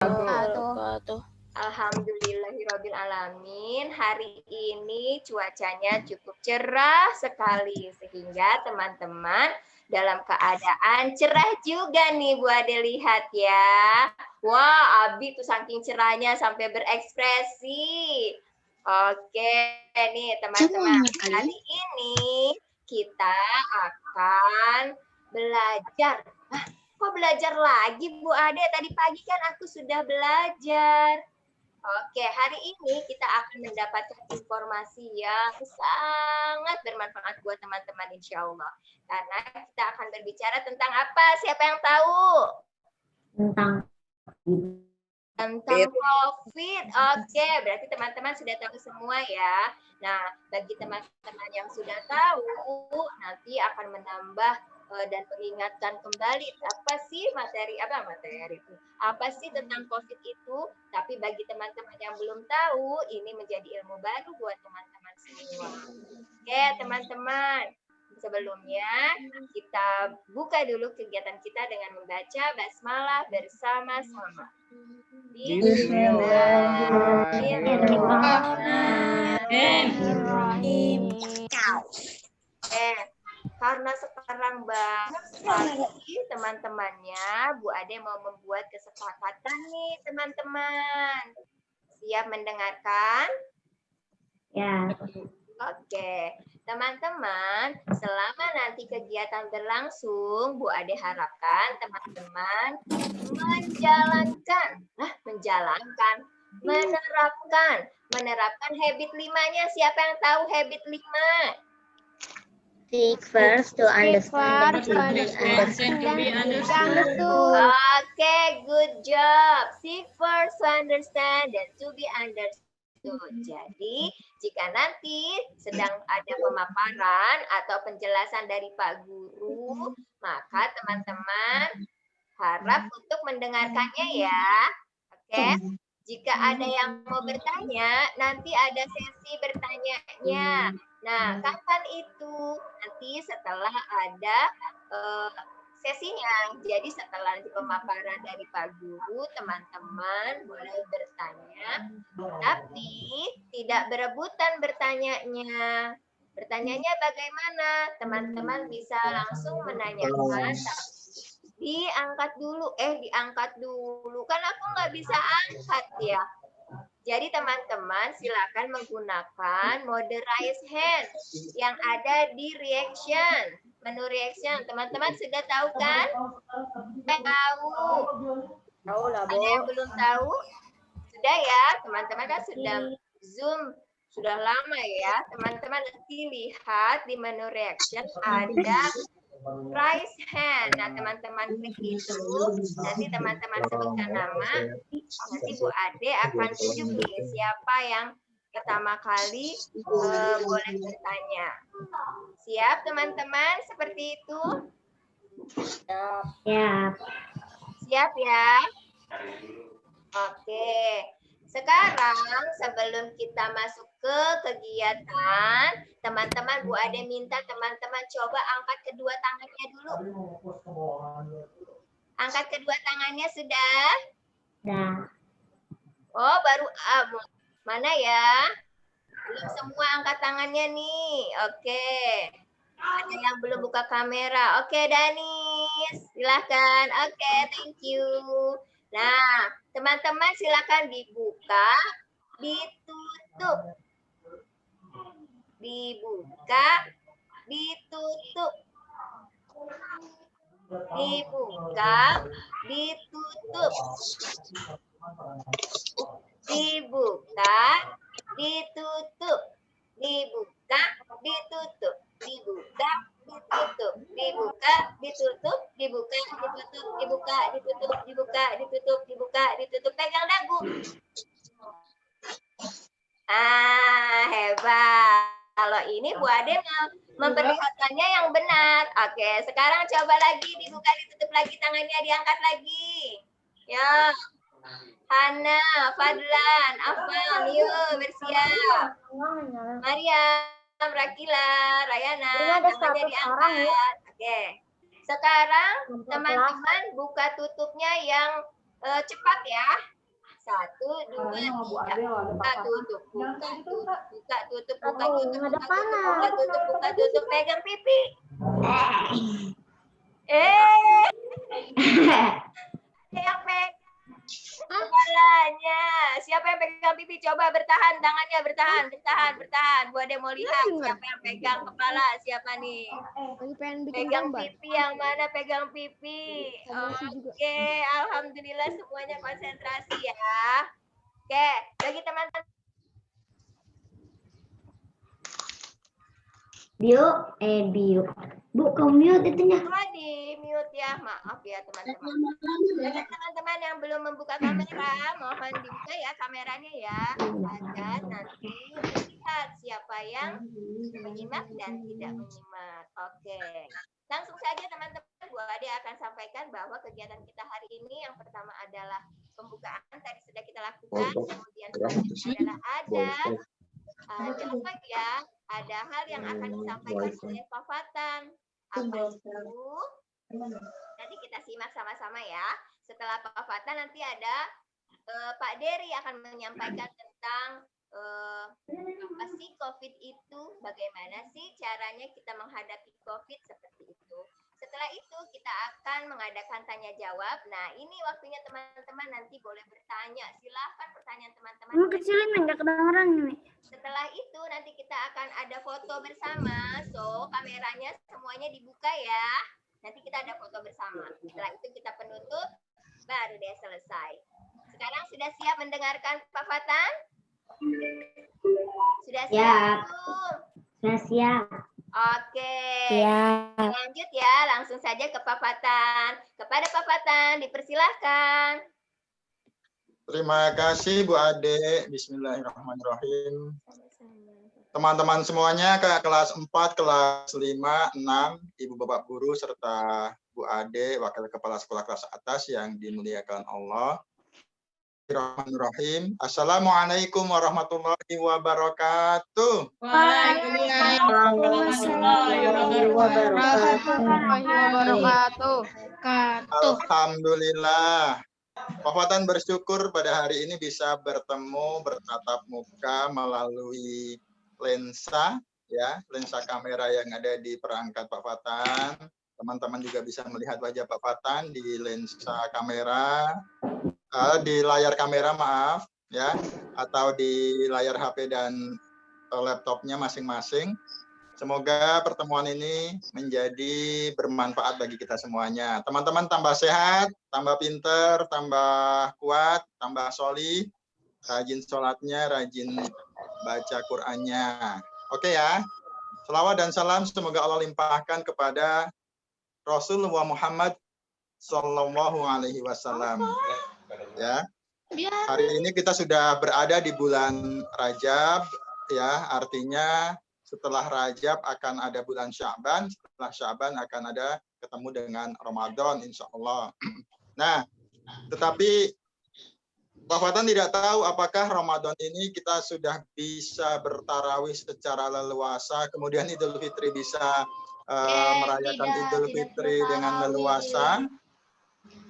wabarakatuh. Alhamdulillahirabbil alamin. Hari ini cuacanya cukup cerah sekali sehingga teman-teman dalam keadaan cerah juga nih Bu Ade lihat ya. Wah, Abi tuh saking cerahnya sampai berekspresi. Oke, nih teman-teman. Hari ini kita akan belajar. Kok belajar lagi Bu Ade? Tadi pagi kan aku sudah belajar. Oke, hari ini kita akan mendapatkan informasi yang sangat bermanfaat buat teman-teman insya Allah. Karena kita akan berbicara tentang apa? Siapa yang tahu? Tentang COVID. Oke, berarti teman-teman sudah tahu semua ya. Nah, bagi teman-teman yang sudah tahu, nanti akan menambah dan mengingatkan kembali apa sih materi itu? Apa sih tentang COVID itu? Tapi bagi teman-teman yang belum tahu, ini menjadi ilmu baru buat teman-teman semua. Oke, teman-teman. Sebelumnya, kita buka dulu kegiatan kita dengan membaca basmalah bersama-sama. Bismillahirrahmanirrahim. Karena sekarang banget sekali teman-temannya, Bu Ade mau membuat kesepakatan nih teman-teman. Siap mendengarkan? Ya. Oke, teman-teman, selama nanti kegiatan berlangsung, Bu Ade harapkan teman-teman menerapkan habit 5-nya. Siapa yang tahu habit 5? Seek first to understand, Oke, good job. Seek first to understand and to be understood. Jadi, jika nanti sedang ada pemaparan atau penjelasan dari Pak Guru, maka teman-teman harap untuk mendengarkannya ya. Oke. Jika ada yang mau bertanya, nanti ada sesi bertanyanya. Nah, kapan itu? Nanti setelah ada sesinya. Jadi setelah pemaparan dari Pak Guru, teman-teman boleh bertanya, tapi tidak berebutan bertanyanya. Bertanyanya bagaimana? Teman-teman bisa langsung menanyakan, diangkat dulu. Kan aku nggak bisa angkat ya. Jadi teman-teman silakan menggunakan mode raise hand yang ada di reaction. Menu reaction, teman-teman sudah tahu kan? Tahu. Tahu lah, Bu. Ada yang belum tahu? Sudah ya, teman-teman kan sudah Zoom sudah lama ya. Teman-teman nanti lihat di menu reaction ada raise hand. Nah, teman-teman klik itu, nanti teman-teman sebutkan nama, nanti Bu Ade akan tunjuk nih siapa yang pertama kali boleh bertanya. Siap teman-teman seperti itu? Ya. Siap ya? Oke. Sekarang sebelum kita masuk ke kegiatan, teman-teman Bu Ade minta teman-teman coba angkat kedua tangannya dulu. Angkat kedua tangannya sudah? Sudah. Oh, baru mana ya? Belum semua angkat tangannya nih. Oke. Ada yang belum buka kamera. Oke, Danis. Silahkan. Oke, thank you. Nah, teman-teman silakan dibuka, ditutup. Dibuka, ditutup. Dibuka, ditutup. Dibuka, ditutup. Dibuka, ditutup. Dibuka, ditutup. Dibuka, ditutup. Dibuka, ditutup. Dibuka, ditutup. Dibuka, ditutup. Dibuka, ditutup. Pegang dagu. Hebat. Kalau ini Bu Ade memperlihatkannya yang benar. Oke, sekarang coba lagi dibuka, ditutup lagi tangannya, diangkat lagi. Ya. Hana, Fadlan, Afal, yuk bersiap. Maria, Rakila, Rayana, tangannya diangkat. Oke. Sekarang teman-teman buka tutupnya yang Cepat ya. 1, 2, 3. Buka, tutup, buka, tutup, buka, tutup, buka, tutup, buka, tutup, buka, tutup, buka, tutup, pegang pipi. Ada yang pegang kepalanya. Siapa yang pegang pipi? Coba bertahan, tangannya bertahan. Bu Ade mau lihat siapa yang pegang kepala, siapa nih? Pegang pipi yang mana? Pegang pipi. Oke, alhamdulillah semuanya konsentrasi ya. Oke, bagi teman-teman. Bio. Bu, kamu mute itunya. Di mute ya, maaf ya teman-teman. Bagi teman-teman yang belum membuka kamera, mohon dibuka ya kameranya ya, agar nanti terlihat siapa yang menyimak dan tidak menyimak. Oke, langsung saja teman-teman, Bu Ade akan sampaikan bahwa kegiatan kita hari ini yang pertama adalah pembukaan tadi sudah kita lakukan, kemudian selanjutnya adalah ada apa ya? Ada hal yang akan disampaikan oleh Pak Fatan. Apa itu? Nanti kita simak sama-sama ya. Setelah Pak Fatan nanti ada Pak Dery akan menyampaikan tentang apa sih COVID itu, bagaimana sih caranya kita menghadapi COVID seperti itu. Setelah itu kita akan mengadakan tanya jawab. Nah ini waktunya teman-teman nanti boleh bertanya. Silahkan pertanyaan teman-teman. Kamu kecilin enggak kedengeran nih. Setelah itu nanti kita akan ada foto bersama. So kameranya semuanya dibuka ya. Nanti kita ada foto bersama. Setelah itu kita penutup, baru deh selesai. Sekarang sudah siap mendengarkan Pak Fatan? Sudah siap? Sudah siap. Oke. Siap. Lanjut ya, langsung saja ke Pak Fatan. Kepada Pak Fatan, dipersilahkan. Terima kasih Bu Ade. Bismillahirrahmanirrahim. Teman-teman semuanya, kakak kelas 4, kelas 5, 6, Ibu Bapak Guru, serta Bu Ade, Wakil Kepala Sekolah kelas atas yang dimuliakan Allah. Bismillahirrahmanirrahim. Assalamualaikum warahmatullahi wabarakatuh. Waalaikumsalam warahmatullahi wabarakatuh. Alhamdulillah. Pak Fatan bersyukur pada hari ini bisa bertemu, bertatap muka melalui lensa, ya, lensa kamera yang ada di perangkat Pak Fatan. Teman-teman juga bisa melihat wajah Pak Fatan di lensa kamera. Di layar kamera maaf ya, atau di layar HP dan laptopnya masing-masing. Semoga pertemuan ini menjadi bermanfaat bagi kita semuanya. Teman-teman tambah sehat, tambah pinter, tambah kuat, tambah solih, rajin sholatnya, rajin baca Qur'annya. Oke ya. Selawat dan salam semoga Allah limpahkan kepada Rasulullah Muhammad Sallallahu Alaihi Wasallam. Ya, hari ini kita sudah berada di bulan Rajab, ya, artinya setelah Rajab akan ada bulan Sya'ban, setelah Sya'ban akan ada ketemu dengan Ramadan, insya Allah. Nah, tetapi Pak Fatan tidak tahu apakah Ramadan ini kita sudah bisa bertarawih secara leluasa, kemudian Idul Fitri bisa merayakan Idul Fitri dengan leluasa.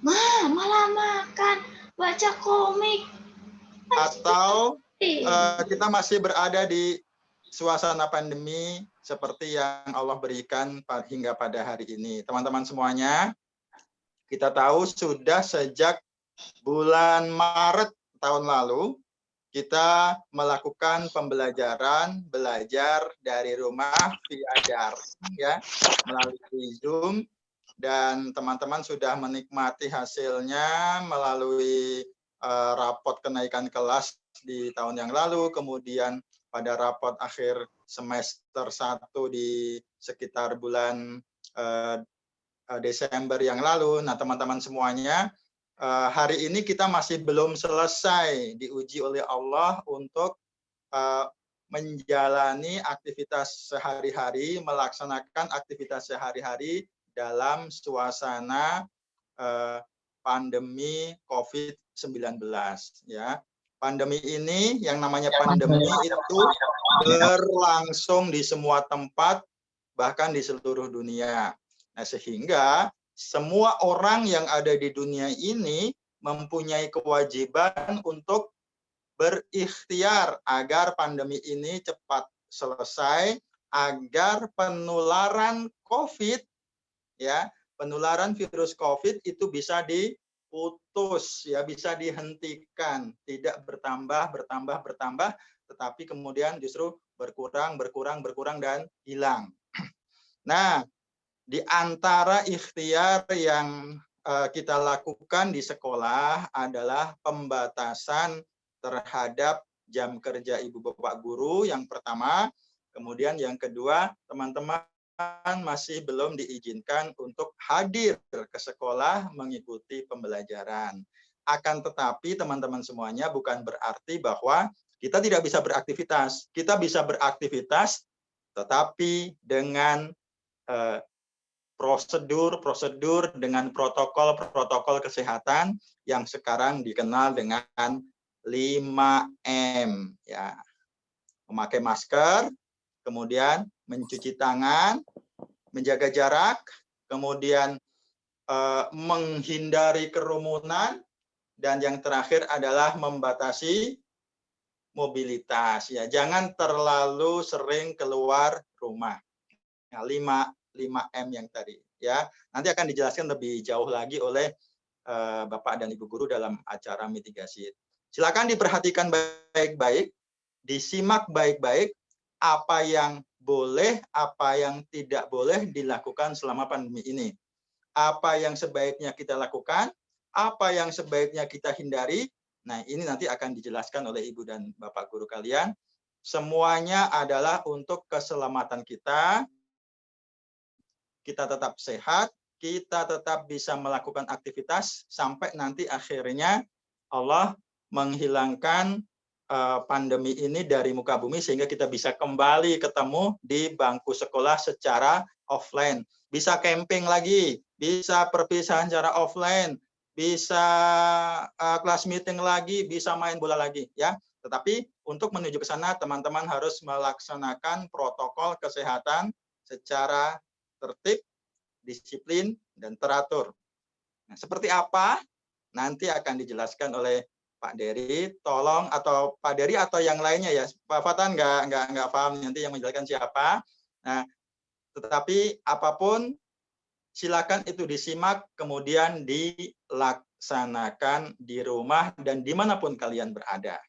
Malah makan, baca komik. Atau kita masih berada di suasana pandemi seperti yang Allah berikan hingga pada hari ini. Teman-teman semuanya, kita tahu sudah sejak bulan Maret tahun lalu, kita melakukan pembelajaran, belajar dari rumah via daring, ya, melalui Zoom. Dan teman-teman sudah menikmati hasilnya melalui rapot kenaikan kelas di tahun yang lalu, kemudian pada rapot akhir semester 1 di sekitar bulan Desember yang lalu. Nah, teman-teman semuanya, hari ini kita masih belum selesai diuji oleh Allah untuk menjalani aktivitas sehari-hari, melaksanakan aktivitas sehari-hari dalam suasana pandemi COVID-19, ya. Pandemi ini, yang namanya pandemi itu berlangsung di semua tempat, bahkan di seluruh dunia. Nah, sehingga semua orang yang ada di dunia ini mempunyai kewajiban untuk berikhtiar agar pandemi ini cepat selesai, agar penularan COVID, ya, penularan virus COVID itu bisa diputus, ya, bisa dihentikan, tidak bertambah, tetapi kemudian justru berkurang dan hilang. Nah, di antara ikhtiar yang kita lakukan di sekolah adalah pembatasan terhadap jam kerja ibu bapak guru yang pertama, kemudian yang kedua, teman-teman masih belum diizinkan untuk hadir ke sekolah mengikuti pembelajaran. Akan tetapi teman-teman semuanya bukan berarti bahwa kita tidak bisa beraktivitas. Kita bisa beraktivitas tetapi dengan prosedur dengan protokol kesehatan yang sekarang dikenal dengan 5M, ya. Memakai masker, kemudian mencuci tangan, menjaga jarak, kemudian menghindari kerumunan, dan yang terakhir adalah membatasi mobilitas, ya. Jangan terlalu sering keluar rumah. Nah, 5M yang tadi, ya. Nanti akan dijelaskan lebih jauh lagi oleh Bapak dan Ibu guru dalam acara mitigasi. Silakan diperhatikan baik-baik, disimak baik-baik apa yang boleh, apa yang tidak boleh dilakukan selama pandemi ini. Apa yang sebaiknya kita lakukan, apa yang sebaiknya kita hindari. Nah, ini nanti akan dijelaskan oleh Ibu dan Bapak guru kalian. Semuanya adalah untuk keselamatan kita. Kita tetap sehat, kita tetap bisa melakukan aktivitas sampai nanti akhirnya Allah menghilangkan pandemi ini dari muka bumi sehingga kita bisa kembali ketemu di bangku sekolah secara offline. Bisa camping lagi, bisa perpisahan secara offline, bisa kelas meeting lagi, bisa main bola lagi, ya. Tetapi untuk menuju ke sana teman-teman harus melaksanakan protokol kesehatan secara tertib, disiplin, dan teratur. Nah, seperti apa? Nanti akan dijelaskan oleh Pak Dery. Tolong, atau Pak Dery atau yang lainnya, ya. Pak Fatan nggak paham nanti yang menjelaskan siapa. Nah, tetapi apapun silakan itu disimak, kemudian dilaksanakan di rumah dan dimanapun kalian berada.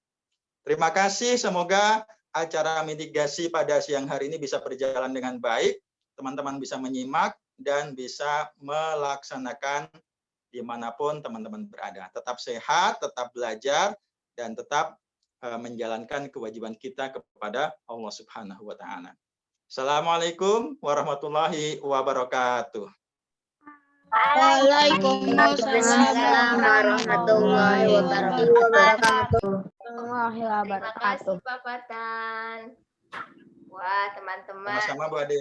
Terima kasih. Semoga acara mitigasi pada siang hari ini bisa berjalan dengan baik. Teman-teman bisa menyimak dan bisa melaksanakan dimanapun teman-teman berada. Tetap sehat, tetap belajar, dan tetap menjalankan kewajiban kita kepada Allah Subhanahu wa Ta'ala. Assalamualaikum warahmatullahi wabarakatuh. Waalaikumsalam warahmatullahi wabarakatuh. Terima kasih Pak Fatan. Wah, teman-teman. Sama-sama Bu Ade.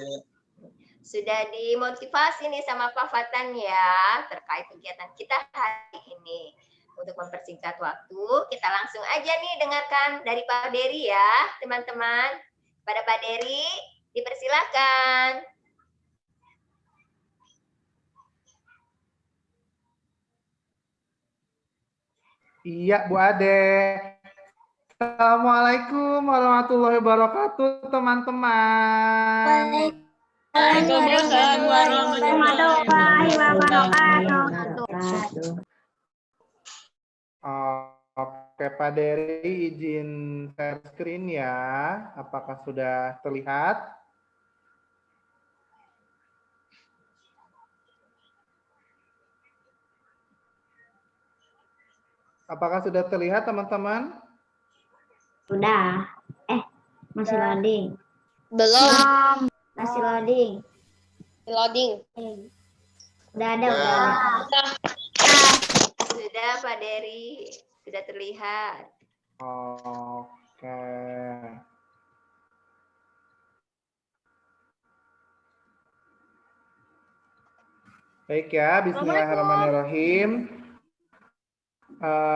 Sudah dimotivasi nih sama Pak Fatan ya terkait kegiatan kita hari ini. Untuk mempersingkat waktu, kita langsung aja nih dengarkan dari Pak Dery ya, teman-teman. Pada Pak Dery, dipersilakan. Iya, Bu Ade. Assalamualaikum warahmatullahi wabarakatuh, teman-teman. Waalaikumsalam warahmatullahi wabarakatuh. Oke, Pak Dery izin share screen ya. Apakah sudah terlihat? Apakah sudah terlihat, teman-teman? Sudah. Masih loading. Belum. Masih loading. Loading. Udah ada. Sudah Pak Dery, sudah terlihat. Oke. Baik ya, bismillahirrahmanirrahim.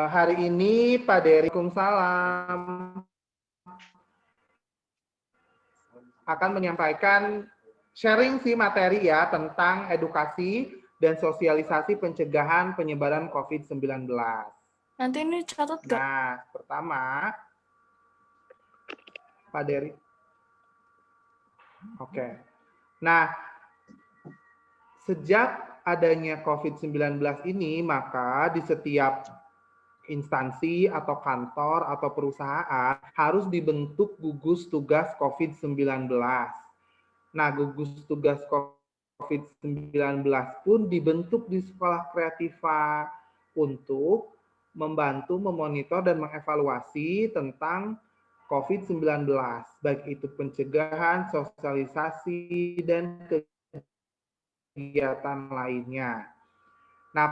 Hari ini Pak Dery, Waalaikumsalam, akan menyampaikan sharing materi ya tentang edukasi dan sosialisasi pencegahan penyebaran COVID-19. Nanti ini catat nggak? Nah, pertama, Pak Dery. Oke. Nah, sejak adanya COVID-19 ini, maka di setiap instansi atau kantor atau perusahaan harus dibentuk gugus tugas COVID-19. Nah, gugus tugas COVID-19 pun dibentuk di Sekolah Kreativa untuk membantu memonitor dan mengevaluasi tentang COVID-19, baik itu pencegahan, sosialisasi, dan kegiatan lainnya. Nah,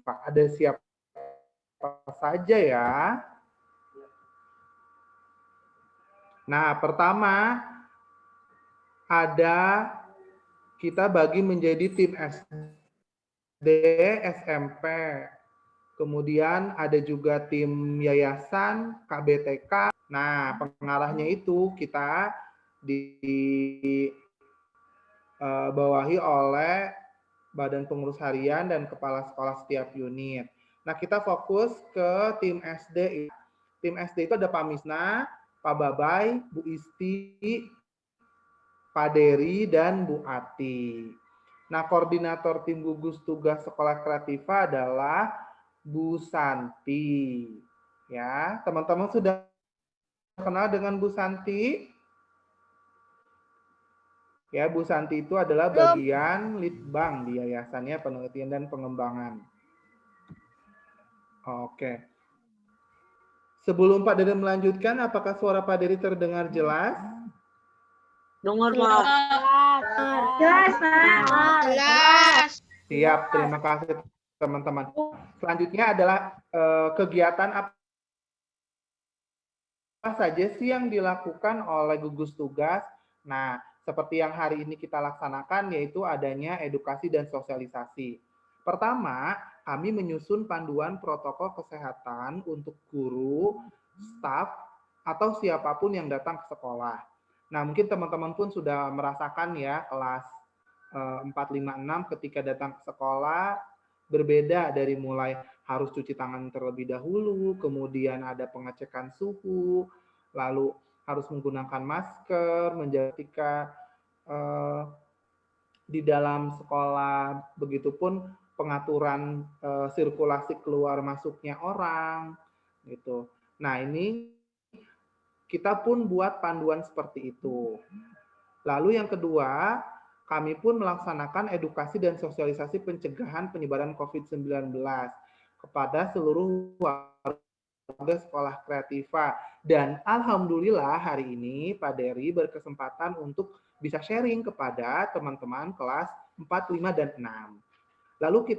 ada siapa saja ya? Nah, pertama ada kita bagi menjadi tim SD, SMP. Kemudian ada juga tim yayasan, KBTK. Nah, pengarahnya itu kita dibawahi oleh Badan Pengurus Harian dan Kepala Sekolah setiap unit. Nah, kita fokus ke tim SD. Tim SD itu ada Pak Misna, Pak Babay, Bu Isti, Pak Dery, dan Bu Ati. Nah, koordinator tim gugus tugas Sekolah Kreativa adalah Bu Santi. Ya, teman-teman sudah kenal dengan Bu Santi? Ya, Bu Santi itu adalah bagian litbang di yayasannya penelitian dan pengembangan. Oke. Sebelum Pak Dery melanjutkan, apakah suara Pak Dery terdengar jelas? Dengar, Jelas, Pak. Jelas. Siap, terima kasih teman-teman. Selanjutnya adalah kegiatan apa saja sih yang dilakukan oleh gugus tugas. Nah, seperti yang hari ini kita laksanakan, yaitu adanya edukasi dan sosialisasi. Pertama, kami menyusun panduan protokol kesehatan untuk guru, staf, atau siapapun yang datang ke sekolah. Nah, mungkin teman-teman pun sudah merasakan ya, kelas 4, 5, 6 ketika datang ke sekolah, berbeda dari mulai harus cuci tangan terlebih dahulu, kemudian ada pengecekan suhu, lalu harus menggunakan masker, menjaga di dalam sekolah, begitupun pengaturan sirkulasi keluar masuknya orang, gitu. Nah, ini kita pun buat panduan seperti itu. Lalu yang kedua, kami pun melaksanakan edukasi dan sosialisasi pencegahan penyebaran COVID-19 kepada seluruh warga Sekolah Kreativa. Dan alhamdulillah hari ini Pak Dery berkesempatan untuk bisa sharing kepada teman-teman kelas 4, 5, dan 6. Lalu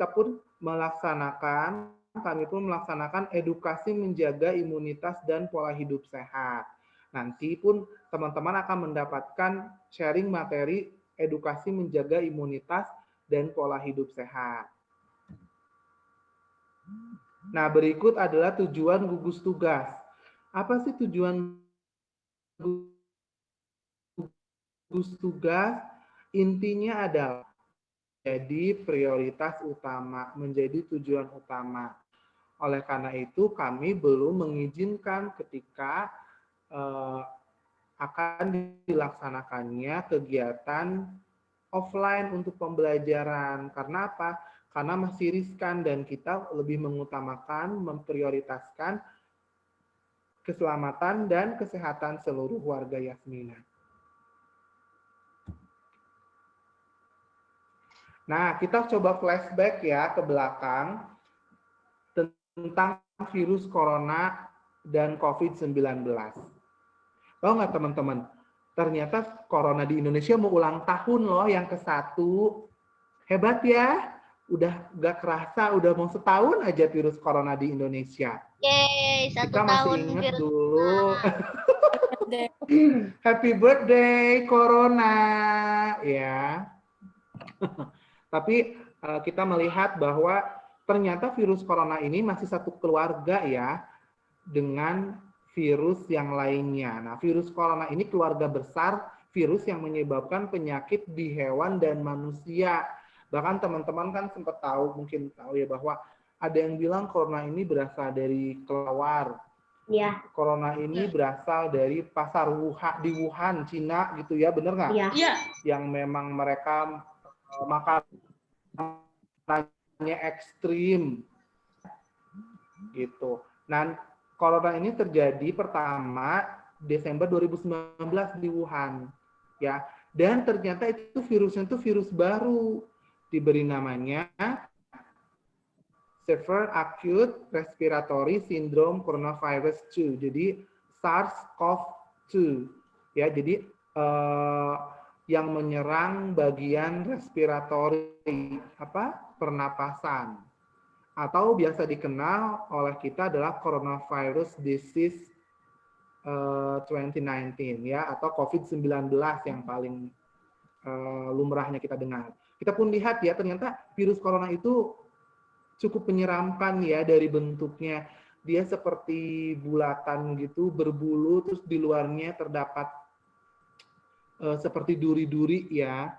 kami pun melaksanakan edukasi menjaga imunitas dan pola hidup sehat. Nanti pun teman-teman akan mendapatkan sharing materi edukasi menjaga imunitas dan pola hidup sehat. Nah, berikut adalah tujuan gugus tugas. Apa sih tujuan gugus tugas? Intinya adalah menjadi prioritas utama, menjadi tujuan utama. Oleh karena itu, kami belum mengizinkan ketika akan dilaksanakannya kegiatan offline untuk pembelajaran. Karena apa? Karena masih riskan dan kita lebih mengutamakan, memprioritaskan keselamatan dan kesehatan seluruh warga Yasmina. Nah, kita coba flashback ya ke belakang tentang virus corona dan COVID-19. Tahu nggak teman-teman? Ternyata corona di Indonesia mau ulang tahun loh yang ke-1. Hebat ya. Udah nggak kerasa, udah mau setahun aja virus corona di Indonesia. Yeay, 1 Kita masih tahun ingat virus dulu. Happy birthday Corona. Ya. Tapi kita melihat bahwa ternyata virus corona ini masih satu keluarga ya dengan virus yang lainnya. Nah, virus corona ini keluarga besar virus yang menyebabkan penyakit di hewan dan manusia. Bahkan teman-teman kan sempat tahu, mungkin tahu ya, bahwa ada yang bilang corona ini berasal dari kelelawar. Iya. Corona ini berasal dari pasar Wuhan, di Wuhan, Cina gitu ya, bener nggak? Iya. Iya. Yang memang mereka makanannya ekstrim gitu. Nah, corona ini terjadi pertama Desember 2019 di Wuhan, ya. Dan ternyata itu virusnya itu virus baru, diberi namanya Severe Acute Respiratory Syndrome Coronavirus 2. Jadi SARS-CoV-2. Ya, jadi yang menyerang bagian respiratori, pernapasan. Atau biasa dikenal oleh kita adalah Coronavirus Disease 2019 ya, atau COVID-19 yang paling lumrahnya kita dengar. Kita pun lihat ya, ternyata virus corona itu cukup menyeramkan ya dari bentuknya. Dia seperti bulatan gitu, berbulu, terus di luarnya terdapat seperti duri-duri ya.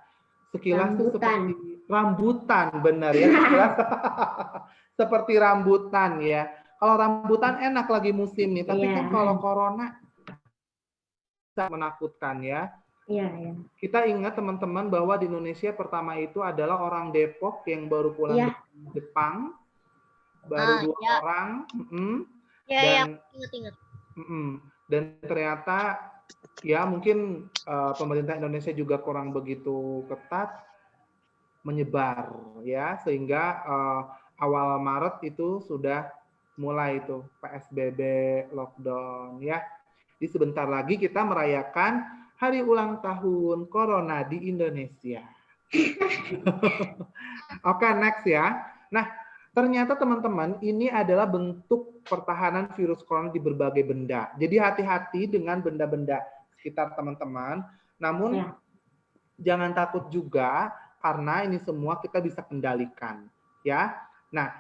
Sekilas tuh seperti rambutan, benar ya. Sekilas seperti rambutan ya. Kalau rambutan enak lagi musim nih, tapi kan kalau corona menakutkan ya. Iya, iya. Kita ingat teman-teman bahwa di Indonesia pertama itu adalah orang Depok yang baru pulang dari Jepang, baru 2 orang, dan Ingat. Dan ternyata ya mungkin pemerintah Indonesia juga kurang begitu ketat menyebar ya, sehingga awal Maret itu sudah mulai itu PSBB, lockdown ya. Jadi sebentar lagi kita merayakan hari ulang tahun Corona di Indonesia. Oke, next ya. Nah, ternyata teman-teman ini adalah bentuk pertahanan virus corona di berbagai benda. Jadi hati-hati dengan benda-benda sekitar teman-teman. Namun jangan takut juga karena ini semua kita bisa kendalikan, ya. Nah,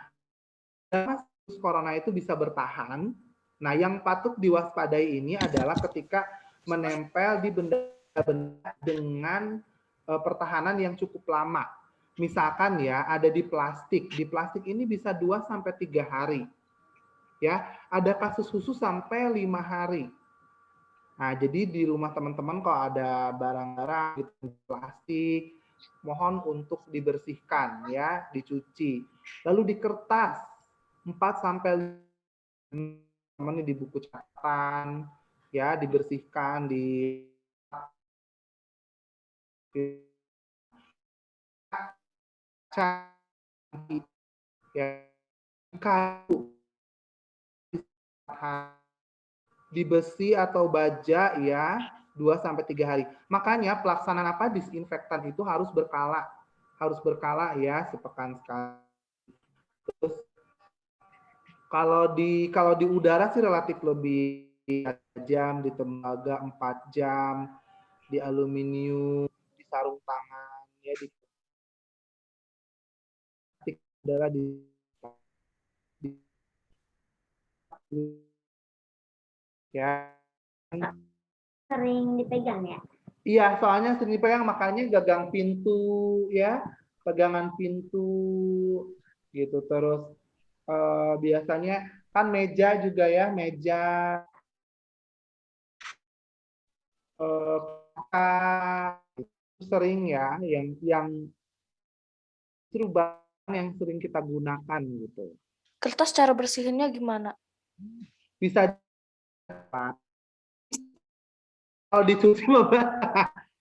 virus corona itu bisa bertahan. Nah, yang patut diwaspadai ini adalah ketika menempel di benda-benda dengan pertahanan yang cukup lama. Misalkan ya, ada di plastik. Di plastik ini bisa 2 sampai 3 hari. Ya, ada kasus khusus sampai 5 hari. Nah, jadi di rumah teman-teman kalau ada barang-barang gitu, plastik, mohon untuk dibersihkan ya, dicuci. Lalu di kertas 4 sampai 5 di buku catatan ya, dibersihkan di ya, kayu di besi atau baja ya 2 sampai 3 hari. Makanya pelaksanaan disinfektan itu harus berkala. Harus berkala ya, sepekan sekali. Terus kalau di udara sih relatif lebih jam, di tembaga 4 jam, di aluminium, di sarung tangan ya, di udara ya. Sering dipegang ya? Iya, soalnya sering dipegang, makanya gagang pintu ya, pegangan pintu gitu. Terus biasanya kan meja juga ya, meja sering ya, yang yang sering kita gunakan gitu. Kertas cara bersihinnya gimana? Bisa kalau dicuci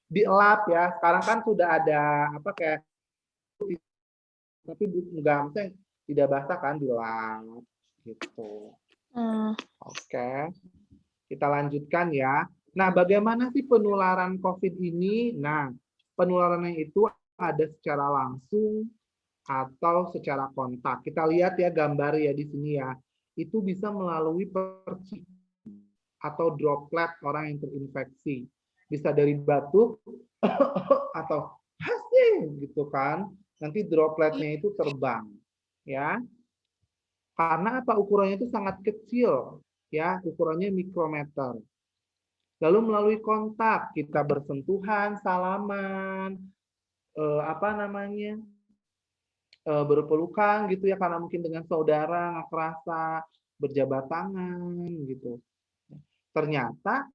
dielap ya. Sekarang kan sudah ada kayak, tapi enggak, maksudnya tidak basah kan, dilap gitu. Oke. Kita lanjutkan ya. Nah, bagaimana sih penularan COVID ini? Nah, penularannya itu ada secara langsung atau secara kontak. Kita lihat ya gambar ya di sini ya. Itu bisa melalui percikan atau droplet orang yang terinfeksi. Bisa dari batuk atau hasil gitu kan. Nanti dropletnya itu terbang ya. Karena ukurannya itu sangat kecil ya, ukurannya mikrometer. Lalu melalui kontak, kita bersentuhan, salaman, berpelukan gitu ya, karena mungkin dengan saudara nggak kerasa, berjabat tangan gitu. Ternyata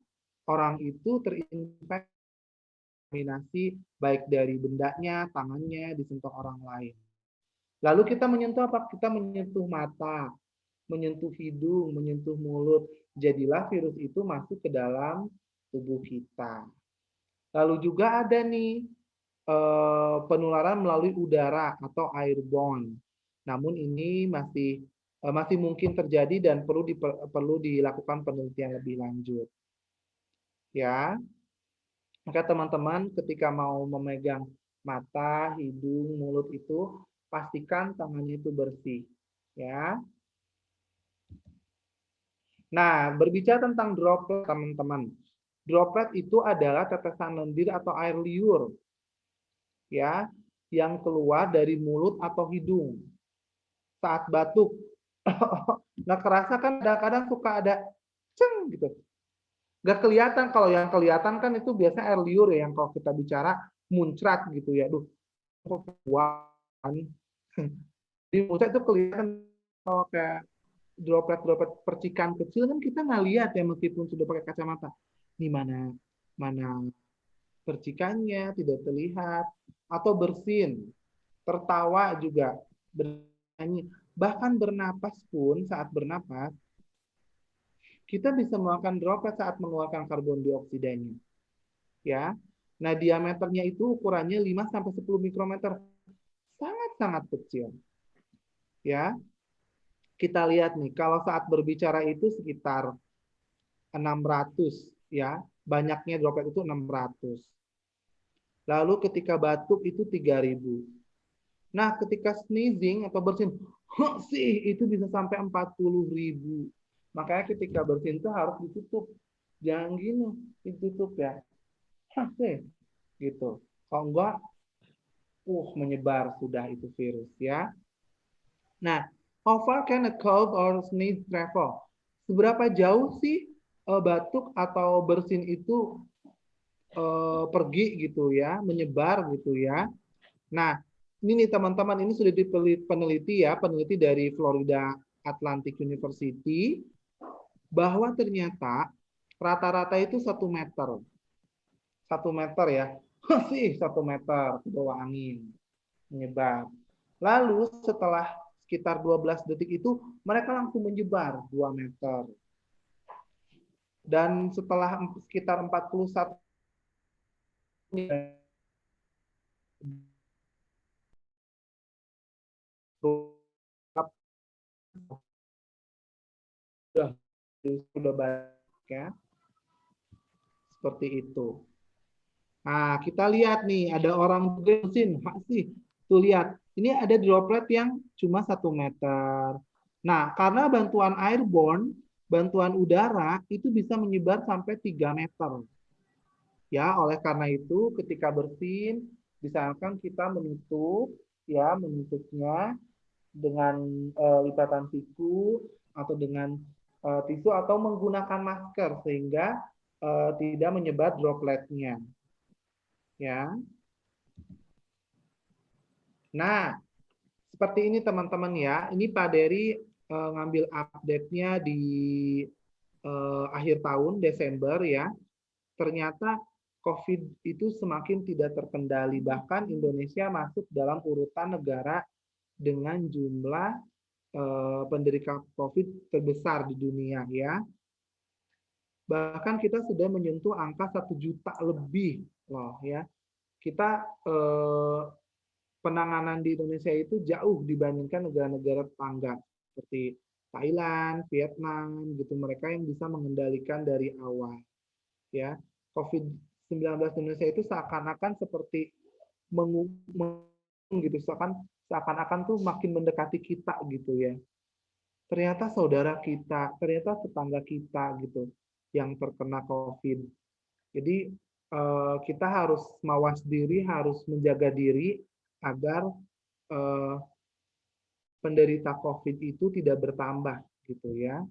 orang itu terinfeksi baik dari bendanya, tangannya, disentuh orang lain. Lalu kita menyentuh apa? Kita menyentuh mata, menyentuh hidung, menyentuh mulut. Jadilah virus itu masuk ke dalam tubuh kita. Lalu juga ada nih penularan melalui udara atau airborne. Namun ini masih mungkin terjadi dan perlu dilakukan penelitian lebih lanjut. Ya, maka teman-teman ketika mau memegang mata, hidung, mulut itu pastikan tangannya itu bersih. Ya. Nah, berbicara tentang droplet, teman-teman. Droplet itu adalah tetesan lendir atau air liur, ya, yang keluar dari mulut atau hidung saat batuk. Nggak kerasa kan, kadang-kadang suka ada ceng gitu. Nggak kelihatan, kalau yang kelihatan kan itu biasanya air liur ya, yang kalau kita bicara muncrat gitu ya. Duh, kok kuat. Di muncrat itu kelihatan kalau kayak droplet-droplet percikan kecil kan kita nggak lihat ya meskipun sudah pakai kacamata. Di mana percikannya tidak terlihat, atau bersin, tertawa juga, bernyanyi, bahkan bernapas pun saat bernapas kita bisa mengeluarkan droplet saat mengeluarkan karbon dioksidanya. Ya. Nah, diameternya itu ukurannya 5 sampai 10 mikrometer. Sangat-sangat kecil. Ya. Kita lihat nih, kalau saat berbicara itu sekitar 600 ya, banyaknya droplet itu 600. Lalu ketika batuk itu 3000. Nah, ketika sneezing atau bersin, sih itu bisa sampai 40.000. Makanya ketika bersin itu harus ditutup. Jangan gini, ditutup ya. Sih, gitu. Kalau enggak, menyebar sudah itu virus ya. Nah, how far can a cough or sneeze travel? Seberapa jauh sih batuk atau bersin itu pergi gitu ya, menyebar gitu ya. Nah, ini nih teman-teman, ini sudah peneliti dari Florida Atlantic University, bahwa ternyata rata-rata itu 1 meter. 1 meter ya, sih 1 meter ke bawah angin menyebar. Lalu setelah sekitar 12 detik itu mereka langsung menyebar 2 meter. Dan setelah sekitar 41 sudah banyak ya. Seperti itu. Nah, kita lihat nih, ada orang bersin, sih. Tuh lihat, ini ada droplet yang cuma 1 meter. Nah, karena bantuan airborne, bantuan udara, itu bisa menyebar sampai 3 meter. Ya, oleh karena itu, ketika bersin, disarankan kita menutupnya dengan lipatan siku atau dengan tisu atau menggunakan masker sehingga tidak menyebar dropletnya. Ya. Nah, seperti ini teman-teman ya. Ini Pak Dery ngambil update-nya di akhir tahun Desember ya. Ternyata COVID itu semakin tidak terkendali. Bahkan Indonesia masuk dalam urutan negara dengan jumlah penderita COVID terbesar di dunia ya. Bahkan kita sudah menyentuh angka 1 juta lebih loh ya. Kita penanganan di Indonesia itu jauh dibandingkan negara-negara tetangga seperti Thailand, Vietnam gitu, mereka yang bisa mengendalikan dari awal. Ya, COVID-19 Indonesia itu seakan-akan seperti gitu, seakan-akan tuh makin mendekati kita gitu ya. Ternyata saudara kita, ternyata tetangga kita gitu yang terkena COVID. Jadi kita harus mawas diri, harus menjaga diri agar penderita COVID itu tidak bertambah gitu ya.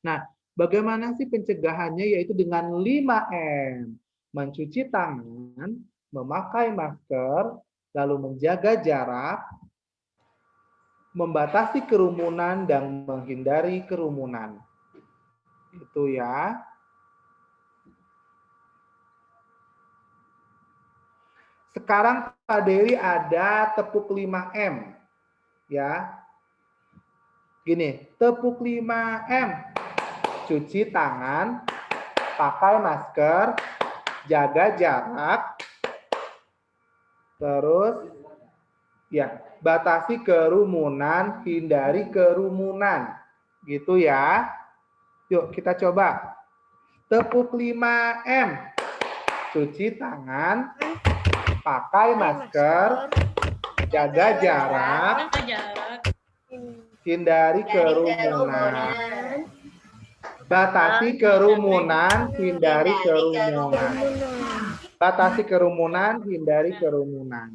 Nah, Bagaimana sih pencegahannya? Yaitu dengan 5M. Mencuci tangan, memakai masker, lalu menjaga jarak, membatasi kerumunan, dan menghindari kerumunan. Itu ya. Sekarang Pak Dewi ada tepuk 5M. Ya. Gini, tepuk 5M. Cuci tangan, pakai masker, jaga jarak, terus ya, batasi kerumunan, hindari kerumunan. Gitu ya. Yuk kita coba. Tepuk 5M. Cuci tangan, pakai masker, jaga jarak, hindari kerumunan. Batasi kerumunan, hindari kerumunan. Batasi kerumunan, hindari kerumunan.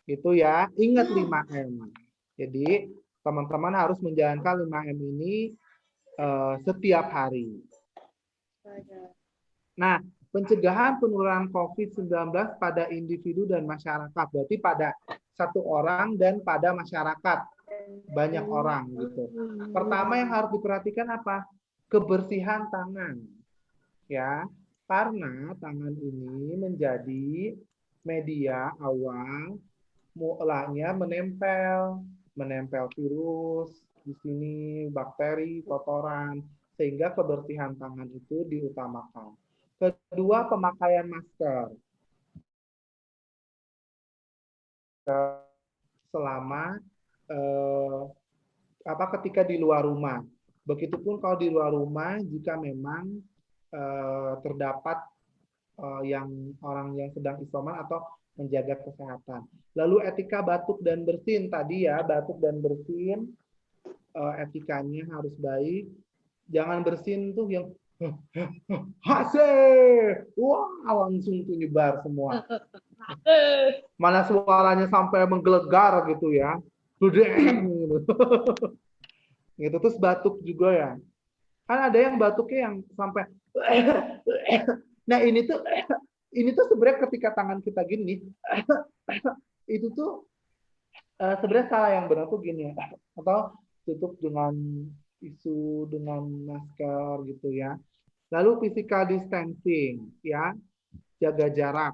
Itu ya, ingat 5M. Jadi, teman-teman harus menjalankan 5M ini setiap hari. Nah, pencegahan penularan COVID-19 pada individu dan masyarakat. Berarti pada satu orang dan pada masyarakat. Banyak orang gitu. Pertama yang harus diperhatikan apa? Kebersihan tangan. Ya, karena tangan ini menjadi media awal mulanya menempel virus di sini, bakteri, kotoran, sehingga kebersihan tangan itu diutamakan. Kedua, pemakaian masker selama ketika di luar rumah. Begitupun kalau di luar rumah, jika memang terdapat orang yang sedang isoman atau menjaga kesehatan. Lalu etika batuk dan bersin tadi ya, batuk dan bersin etikanya harus baik. Jangan bersin tuh yang wah langsung tuh nyebar semua. Mana suaranya sampai menggelegar gitu ya. Gitu. Gitu terus batuk juga ya. Kan ada yang batuknya yang sampai nah ini tuh sebenarnya ketika tangan kita gini itu tuh sebenarnya salah. Yang benar tuh gini ya. Atau tutup dengan tisu, dengan masker gitu ya. Lalu physical distancing ya. Jaga jarak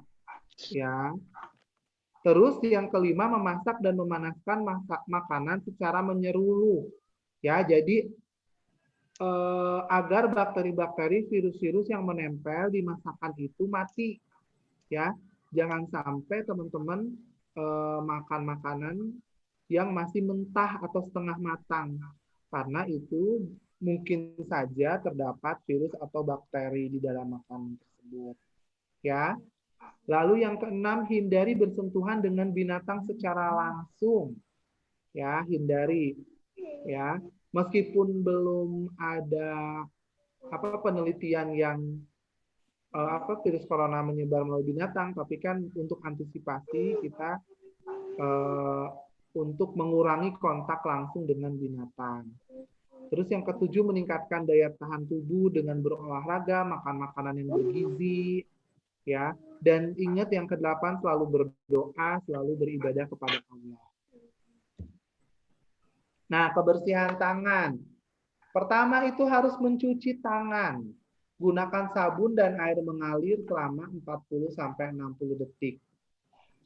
ya. Terus yang kelima, memasak dan memanaskan makanan secara menyeluruh. Ya, jadi agar bakteri-bakteri, virus-virus yang menempel di masakan itu mati. Ya, jangan sampai teman-teman makan makanan yang masih mentah atau setengah matang. Karena itu mungkin saja terdapat virus atau bakteri di dalam makanan tersebut. Ya. Lalu yang keenam, hindari bersentuhan dengan binatang secara langsung. Ya, hindari. Ya, meskipun belum ada penelitian yang virus corona menyebar melalui binatang, tapi kan untuk antisipasi kita untuk mengurangi kontak langsung dengan binatang. Terus yang ketujuh, meningkatkan daya tahan tubuh dengan berolahraga, makan makanan yang bergizi, ya. Dan ingat yang ke-8, selalu berdoa, selalu beribadah kepada Allah. Nah, kebersihan tangan. Pertama itu harus mencuci tangan. Gunakan sabun dan air mengalir selama 40-60 detik.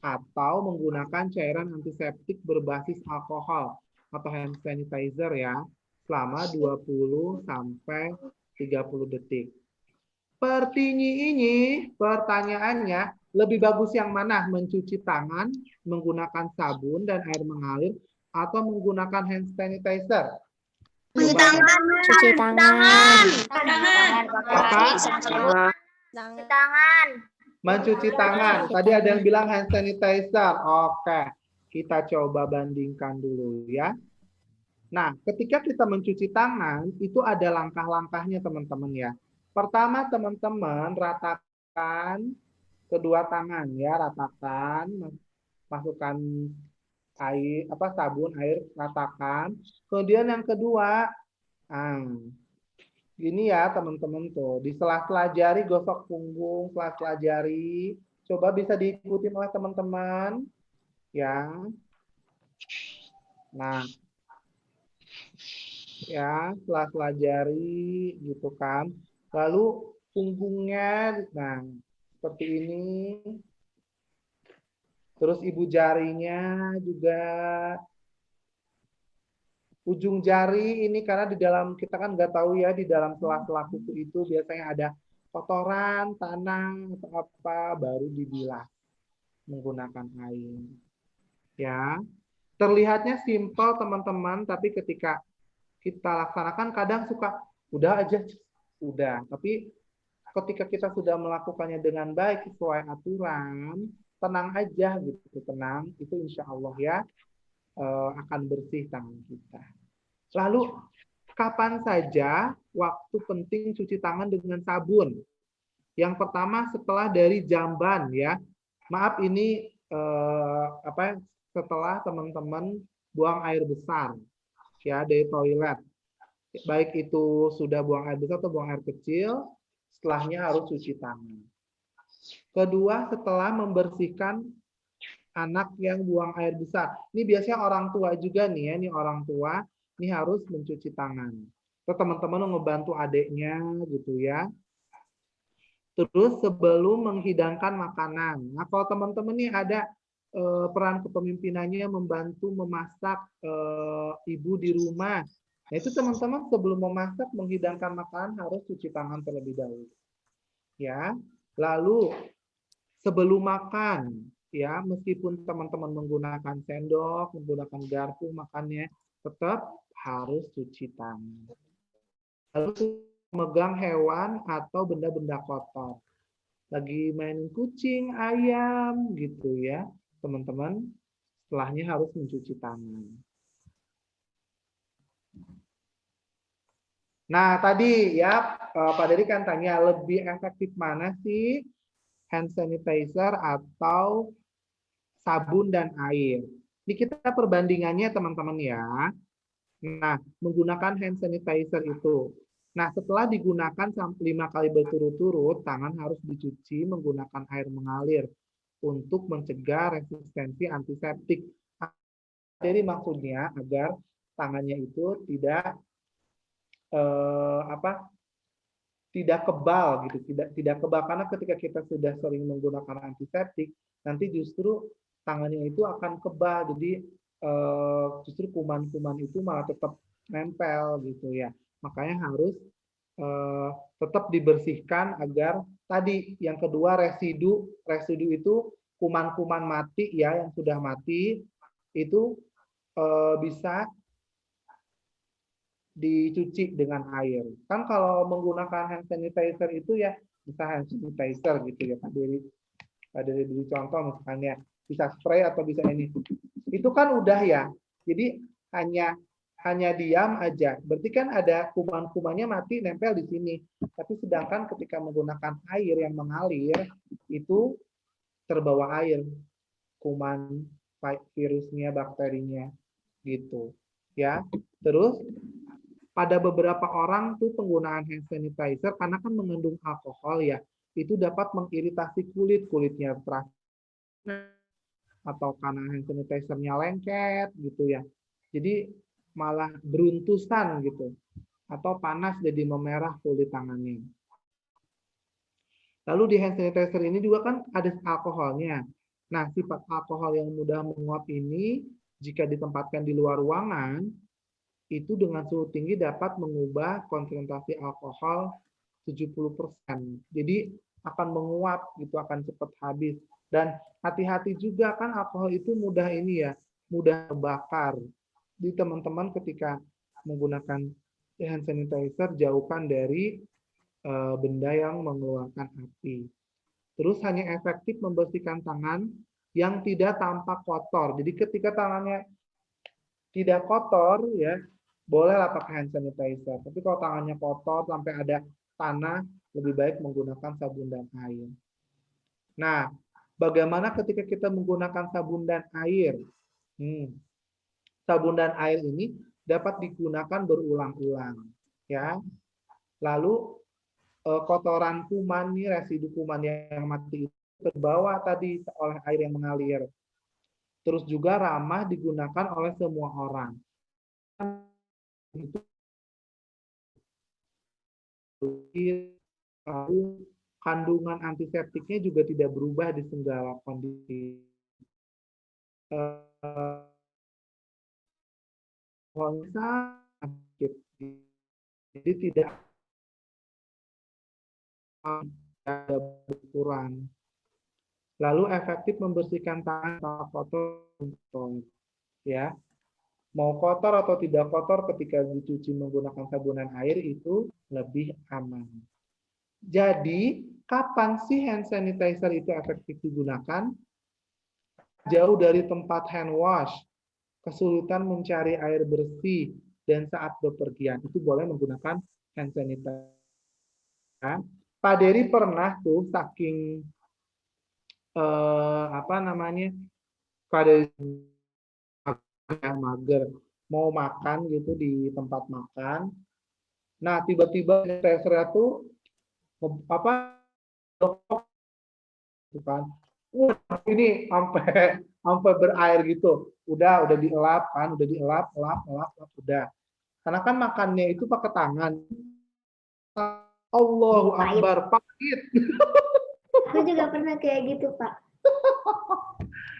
Atau menggunakan cairan antiseptik berbasis alkohol atau hand sanitizer ya, selama 20-30 detik. Pertanyaannya, lebih bagus yang mana? Mencuci tangan, menggunakan sabun dan air mengalir, atau menggunakan hand sanitizer? Cuci tangan. Cuci tangan. Tangan. Mencuci tangan. Tadi ada yang bilang hand sanitizer. Oke, kita coba bandingkan dulu ya. Nah, ketika kita mencuci tangan, itu ada langkah-langkahnya teman-teman ya. Pertama, teman-teman ratakan kedua tangan ya, ratakan, masukkan air sabun, air, ratakan. Kemudian yang kedua, Gini ya teman-teman tuh, di sela-sela jari gosok punggung, sela-sela jari. Coba bisa diikuti oleh teman-teman. Ya. Nah, ya, sela-sela jari gitu kan. Lalu punggungnya, nah seperti ini. Terus ibu jarinya juga, ujung jari ini karena di dalam kita kan nggak tahu ya di dalam sela-sela kuku itu biasanya ada kotoran, tanah atau apa, baru dibilas menggunakan air. Ya, terlihatnya simpel teman-teman, tapi ketika kita laksanakan kadang suka udah aja, udah. Tapi ketika kita sudah melakukannya dengan baik sesuai aturan, tenang aja gitu, tenang. Itu insya Allah ya akan bersih tangan kita. Lalu kapan saja waktu penting cuci tangan dengan sabun? Yang pertama setelah dari jamban ya. Maaf ini setelah teman-teman buang air besar ya dari toilet. Baik itu sudah buang air besar atau buang air kecil, setelahnya harus cuci tangan. Kedua, setelah membersihkan anak yang buang air besar. Ini biasanya orang tua juga nih ya, ini orang tua, ini harus mencuci tangan. Atau teman-teman ngebantu adiknya gitu ya. Terus sebelum menghidangkan makanan. Nah, kalau teman-teman nih ada peran kepemimpinannya membantu memasak ibu di rumah. Nah, itu teman-teman sebelum memasak menghidangkan makanan harus cuci tangan terlebih dahulu. Ya. Lalu sebelum makan, ya meskipun teman-teman menggunakan sendok, menggunakan garpu makannya, tetap harus cuci tangan. Lalu memegang hewan atau benda-benda kotor. Lagi main kucing, ayam gitu ya, teman-teman, setelahnya harus mencuci tangan. Nah, tadi ya Pak Dery kan tanya lebih efektif mana sih hand sanitizer atau sabun dan air. Ini kita perbandingannya teman-teman ya. Nah, menggunakan hand sanitizer itu. Nah, setelah digunakan 5 kali berturut-turut, tangan harus dicuci menggunakan air mengalir untuk mencegah resistensi antiseptik. Jadi maksudnya agar tangannya itu tidak tidak kebal gitu, tidak kebal karena ketika kita sudah sering menggunakan antiseptik, nanti justru tangannya itu akan kebal, jadi justru kuman-kuman itu malah tetap nempel gitu ya. Makanya harus tetap dibersihkan agar tadi yang kedua residu itu kuman-kuman mati ya yang sudah mati itu bisa dicuci dengan air. Kan kalau menggunakan hand sanitizer itu ya bisa hand sanitizer gitu ya Pak Dery. Pak Dery beri contoh misalnya bisa spray atau bisa ini. Itu kan udah ya. Jadi hanya diam aja. Berarti kan ada kuman-kumannya mati nempel di sini. Tapi sedangkan ketika menggunakan air yang mengalir itu terbawa air kuman virusnya, bakterinya gitu. Ya. Terus pada beberapa orang tuh penggunaan hand sanitizer karena kan mengandung alkohol ya, itu dapat mengiritasi kulitnya terasa atau karena hand sanitizer-nya lengket gitu ya. Jadi malah beruntusan gitu atau panas jadi memerah kulit tangannya. Lalu di hand sanitizer ini juga kan ada alkoholnya. Nah, sifat alkohol yang mudah menguap ini jika ditempatkan di luar ruangan itu dengan suhu tinggi dapat mengubah konsentrasi alkohol 70%. Jadi akan menguap gitu, akan cepat habis. Dan hati-hati juga kan alkohol itu mudah ini ya, mudah terbakar. Jadi teman-teman ketika menggunakan hand sanitizer jauhkan dari benda yang mengeluarkan api. Terus hanya efektif membersihkan tangan yang tidak tampak kotor. Jadi ketika tangannya tidak kotor ya, bolehlah pakai hand sanitizer. Tapi kalau tangannya kotor sampai ada tanah, lebih baik menggunakan sabun dan air. Nah, bagaimana ketika kita menggunakan sabun dan air? Sabun dan air ini dapat digunakan berulang-ulang, ya. Lalu kotoran kuman nih, residu kuman yang mati itu terbawa tadi oleh air yang mengalir. Terus juga ramah digunakan oleh semua orang. Lalu kandungan antiseptiknya juga tidak berubah di segala kondisi. Jadi tidak ada ukuran. Lalu efektif membersihkan tangan tanpa kotor, ya. Mau kotor atau tidak kotor ketika dicuci menggunakan sabunan air itu lebih aman. Jadi, kapan sih hand sanitizer itu efektif digunakan? Jauh dari tempat hand wash, kesulitan mencari air bersih, dan saat bepergian itu boleh menggunakan hand sanitizer. Pak Dery pernah tuh saking Pak Dery mager mau makan gitu di tempat makan. Nah, tiba-tiba sanitizer tuh bukan. Ini sampai berair gitu. Udah dielap kan, udah dielap, elap, udah. Karena kan makannya itu pakai tangan. Allahu Akbar, pahit. Aku juga pernah kayak gitu, Pak.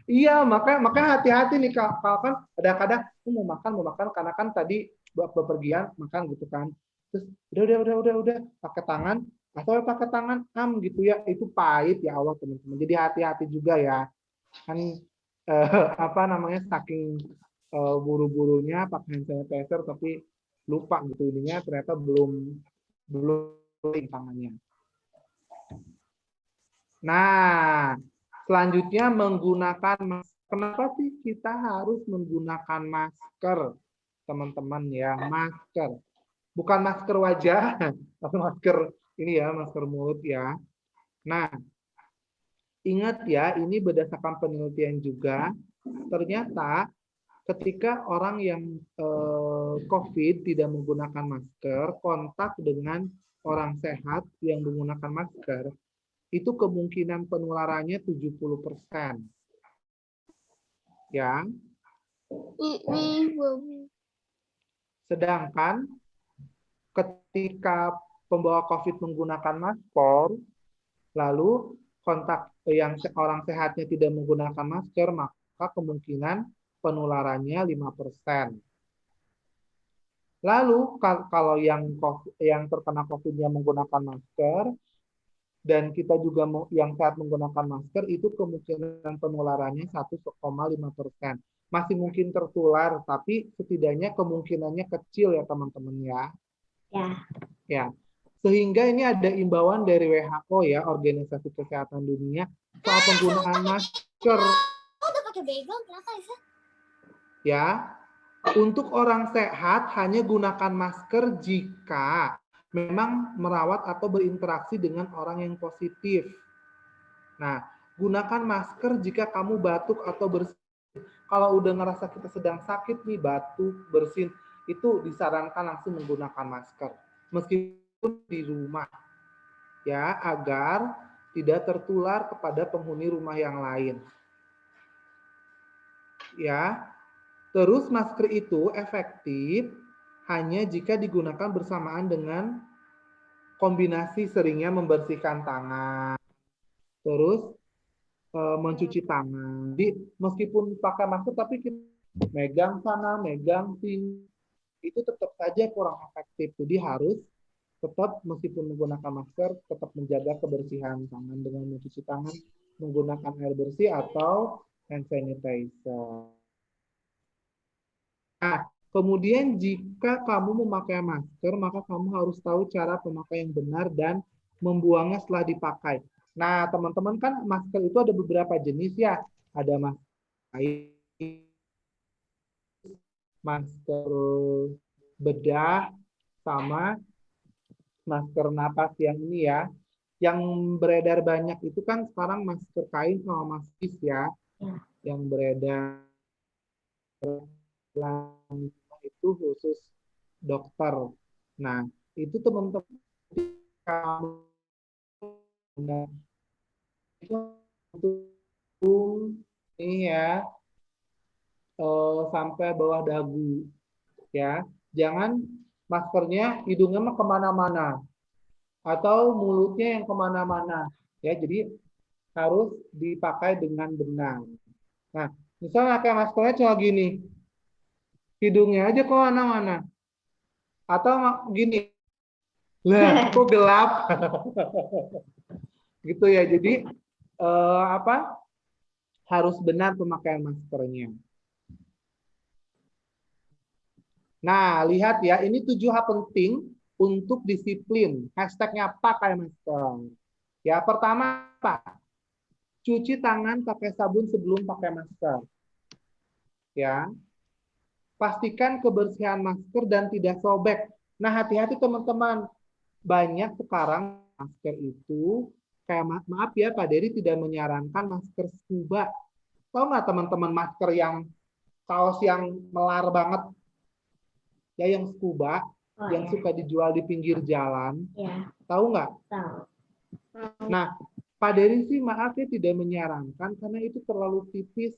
Iya, makanya hati-hati nih kalau kan kadang-kadang mau makan karena kan tadi buat bepergian makan gitu kan. Terus udah pakai tangan atau pakai tangan gitu ya, itu pahit ya Allah teman-teman. Jadi hati-hati juga ya. Kan saking buru-burunya pakai hand sanitizer tapi lupa gitu ininya ternyata belum tangannya. Nah, selanjutnya menggunakan masker. Kenapa sih kita harus menggunakan masker, teman-teman ya? Masker, bukan masker wajah, tapi masker ini ya, masker mulut ya. Nah, ingat ya, ini berdasarkan penelitian juga, ternyata ketika orang yang COVID tidak menggunakan masker, kontak dengan orang sehat yang menggunakan masker, itu kemungkinan penularannya 70%. Ya. Sedangkan ketika pembawa COVID menggunakan masker, lalu kontak yang orang sehatnya tidak menggunakan masker, maka kemungkinan penularannya 5%. Lalu kalau yang terkena COVID-nya menggunakan masker, dan kita juga yang saat menggunakan masker itu kemungkinan penularannya 1,5%. Masih mungkin tertular, tapi setidaknya kemungkinannya kecil ya teman-teman ya. Ya. Sehingga ini ada imbauan dari WHO ya, Organisasi Kesehatan Dunia, soal penggunaan masker. Ya. Untuk orang sehat hanya gunakan masker jika memang merawat atau berinteraksi dengan orang yang positif. Nah, gunakan masker jika kamu batuk atau bersin. Kalau udah ngerasa kita sedang sakit nih, batuk, bersin, itu disarankan langsung menggunakan masker. Meskipun di rumah. Ya, agar tidak tertular kepada penghuni rumah yang lain. Ya. Terus masker itu efektif hanya jika digunakan bersamaan dengan kombinasi seringnya membersihkan tangan, terus mencuci tangan. Jadi meskipun pakai masker tapi kita megang sana, megang sini, itu tetap saja kurang efektif. Jadi harus tetap meskipun menggunakan masker, tetap menjaga kebersihan tangan dengan mencuci tangan, menggunakan air bersih atau hand sanitizer. Nah, kemudian jika kamu memakai masker, maka kamu harus tahu cara pemakaian yang benar dan membuangnya setelah dipakai. Nah, teman-teman kan masker itu ada beberapa jenis ya. Ada masker bedah sama masker napas yang ini ya. Yang beredar banyak itu kan sekarang masker kain sama maskis ya. Yang beredar itu khusus dokter. Nah, itu teman-teman kamu itu ini ya sampai bawah dagu ya. Jangan maskernya hidungnya mah kemana-mana atau mulutnya yang kemana-mana ya. Jadi harus dipakai dengan benar. Nah, misalnya kayak maskernya cuma gini, hidungnya aja kemana-mana atau gini, lah kok gelap gitu ya. Jadi harus benar pemakaian maskernya. Nah, lihat ya, ini 7 hal penting untuk disiplin. Hashtagnya pakai masker. Ya, pertama apa? Cuci tangan pakai sabun sebelum pakai masker. Ya, pastikan kebersihan masker dan tidak sobek. Nah, hati-hati teman-teman. Banyak sekarang masker itu, kayak maaf ya, Pak Dery tidak menyarankan masker scuba. Tahu nggak teman-teman masker yang kaos yang melar banget? Ya, yang scuba, yang suka dijual di pinggir jalan. Ya, Tahu nggak? tahu. Nah, Pak Dery sih maaf ya tidak menyarankan karena itu terlalu tipis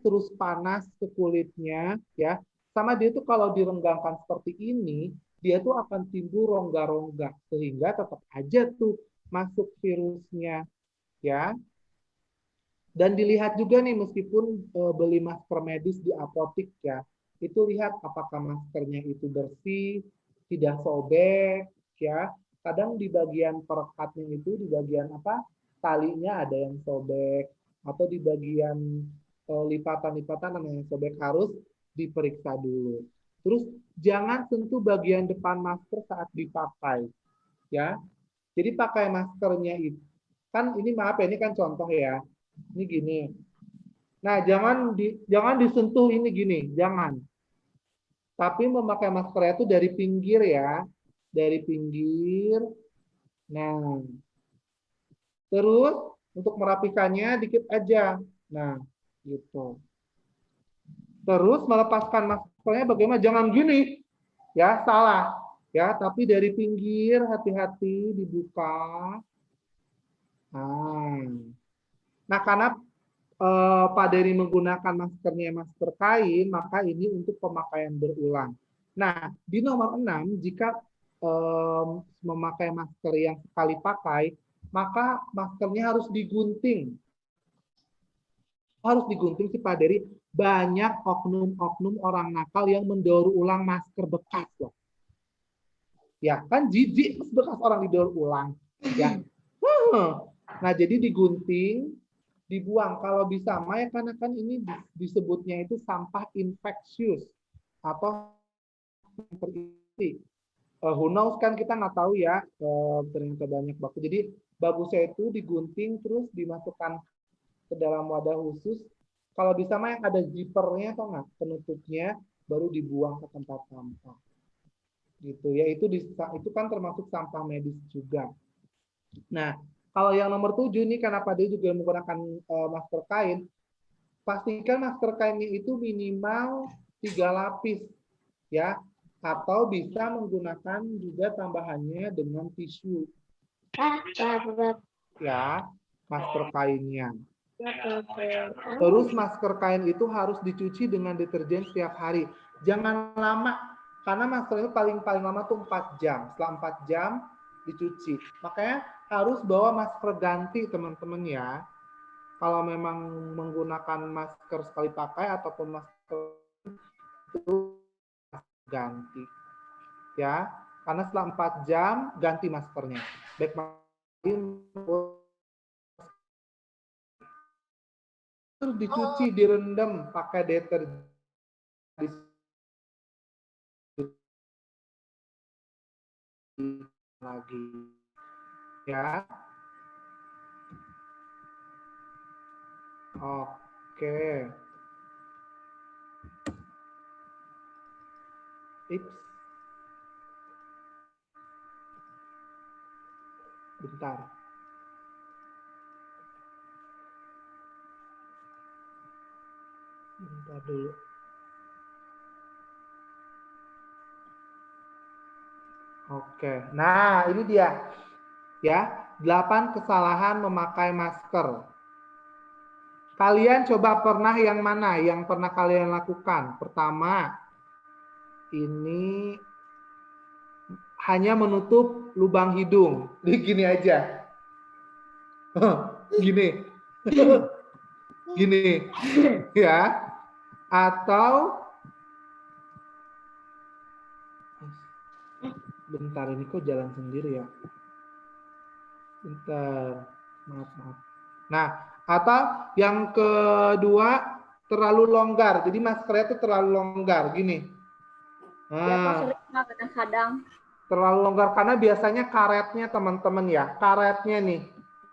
terus panas ke kulitnya ya. Sama dia tuh kalau direnggangkan seperti ini, dia tuh akan timbul rongga-rongga sehingga tetap aja tuh masuk virusnya ya. Dan dilihat juga nih meskipun beli masker medis di apotik ya, itu lihat apakah maskernya itu bersih, tidak sobek ya. Kadang di bagian perekatnya itu di bagian apa? Talinya ada yang sobek atau di bagian lipatan-lipatan yang sobek harus diperiksa dulu. Terus jangan sentuh bagian depan masker saat dipakai ya. Jadi pakai maskernya itu kan ini maaf ya ini kan contoh ya. Ini gini. Nah, jangan disentuh ini gini, jangan. Tapi memakai maskernya itu dari pinggir ya, dari pinggir. Nah, terus untuk merapikannya dikit aja. Nah, gitu. Terus melepaskan maskernya bagaimana? Jangan gini, ya salah. Ya, tapi dari pinggir hati-hati dibuka. Nah, karena Pak Dery menggunakan maskernya masker kain, maka ini untuk pemakaian berulang. Nah, di nomor 6, jika memakai masker yang sekali pakai, maka maskernya harus digunting. Harus digunting sih Pak Dery. Banyak oknum-oknum orang nakal yang mendaur ulang masker bekas loh. Ya, kan jijik bekas orang didaur ulang. Ya. Nah, jadi digunting, dibuang kalau bisa Maya karena kan ini disebutnya itu sampah infeksius atau terisi. Who knows kan kita nggak tahu ya ternyata banyak baku. Jadi bagusnya itu digunting terus dimasukkan ke dalam wadah khusus. Kalau bisa Maya ada zippernya atau nggak penutupnya baru dibuang ke tempat sampah. Gitu ya itu kan termasuk sampah medis juga. Nah, kalau yang nomor 7 nih, kenapa dia juga menggunakan masker kain, pastikan masker kainnya itu minimal 3 lapis, ya, atau bisa menggunakan juga tambahannya dengan tisu, ya, masker kainnya. Terus masker kain itu harus dicuci dengan deterjen setiap hari. Jangan lama, karena masker itu paling lama tuh 4 jam. Setelah 4 jam dicuci. Makanya harus bawa masker ganti teman-teman ya. Kalau memang menggunakan masker sekali pakai ataupun masker itu ganti. Ya, karena setelah 4 jam ganti maskernya. Baik terus dicuci, direndam pakai deterjen lagi. Ya. Oke. Tips. Bentar. Bentar dulu. Oke. Nah, ini dia. Ya, 8 kesalahan memakai masker. Kalian coba pernah yang mana? Yang pernah kalian lakukan? Pertama, ini hanya menutup lubang hidung. Gini aja. Gini. Gini. Ya. Atau bentar, ini kok jalan sendiri ya? Bentar. Maaf. Nah, atau yang kedua terlalu longgar. Jadi maskernya itu terlalu longgar gini. Nah, kadang-kadang. terlalu longgar karena biasanya karetnya teman-teman ya. Karetnya nih.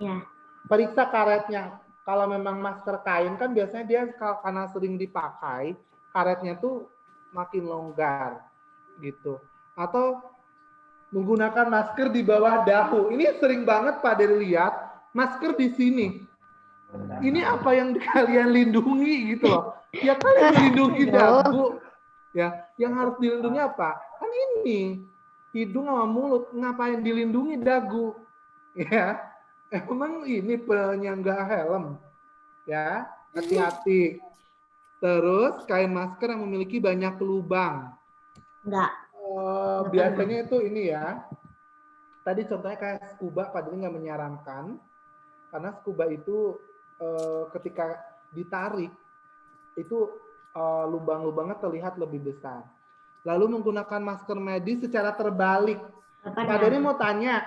Ya. Periksa karetnya. Kalau memang masker kain kan biasanya dia karena sering dipakai, karetnya tuh makin longgar gitu. Atau menggunakan masker di bawah dahu. Ini sering banget Pak Dery lihat masker di sini. Ini apa yang kalian lindungi gitu loh. Ya kalian melindungi dagu. Ya, yang harus dilindungi apa? Kan ini hidung sama mulut, ngapain dilindungi dagu? Ya, emang ini penyangga helm. Ya, hati-hati. Terus kain masker yang memiliki banyak lubang. Enggak. Biasanya itu ini ya. Tadi contohnya kayak scuba, Pak Dery nggak menyarankan karena scuba itu ketika ditarik itu lubang-lubangnya terlihat lebih besar. Lalu menggunakan masker medis secara terbalik. Pak Dery mau tanya,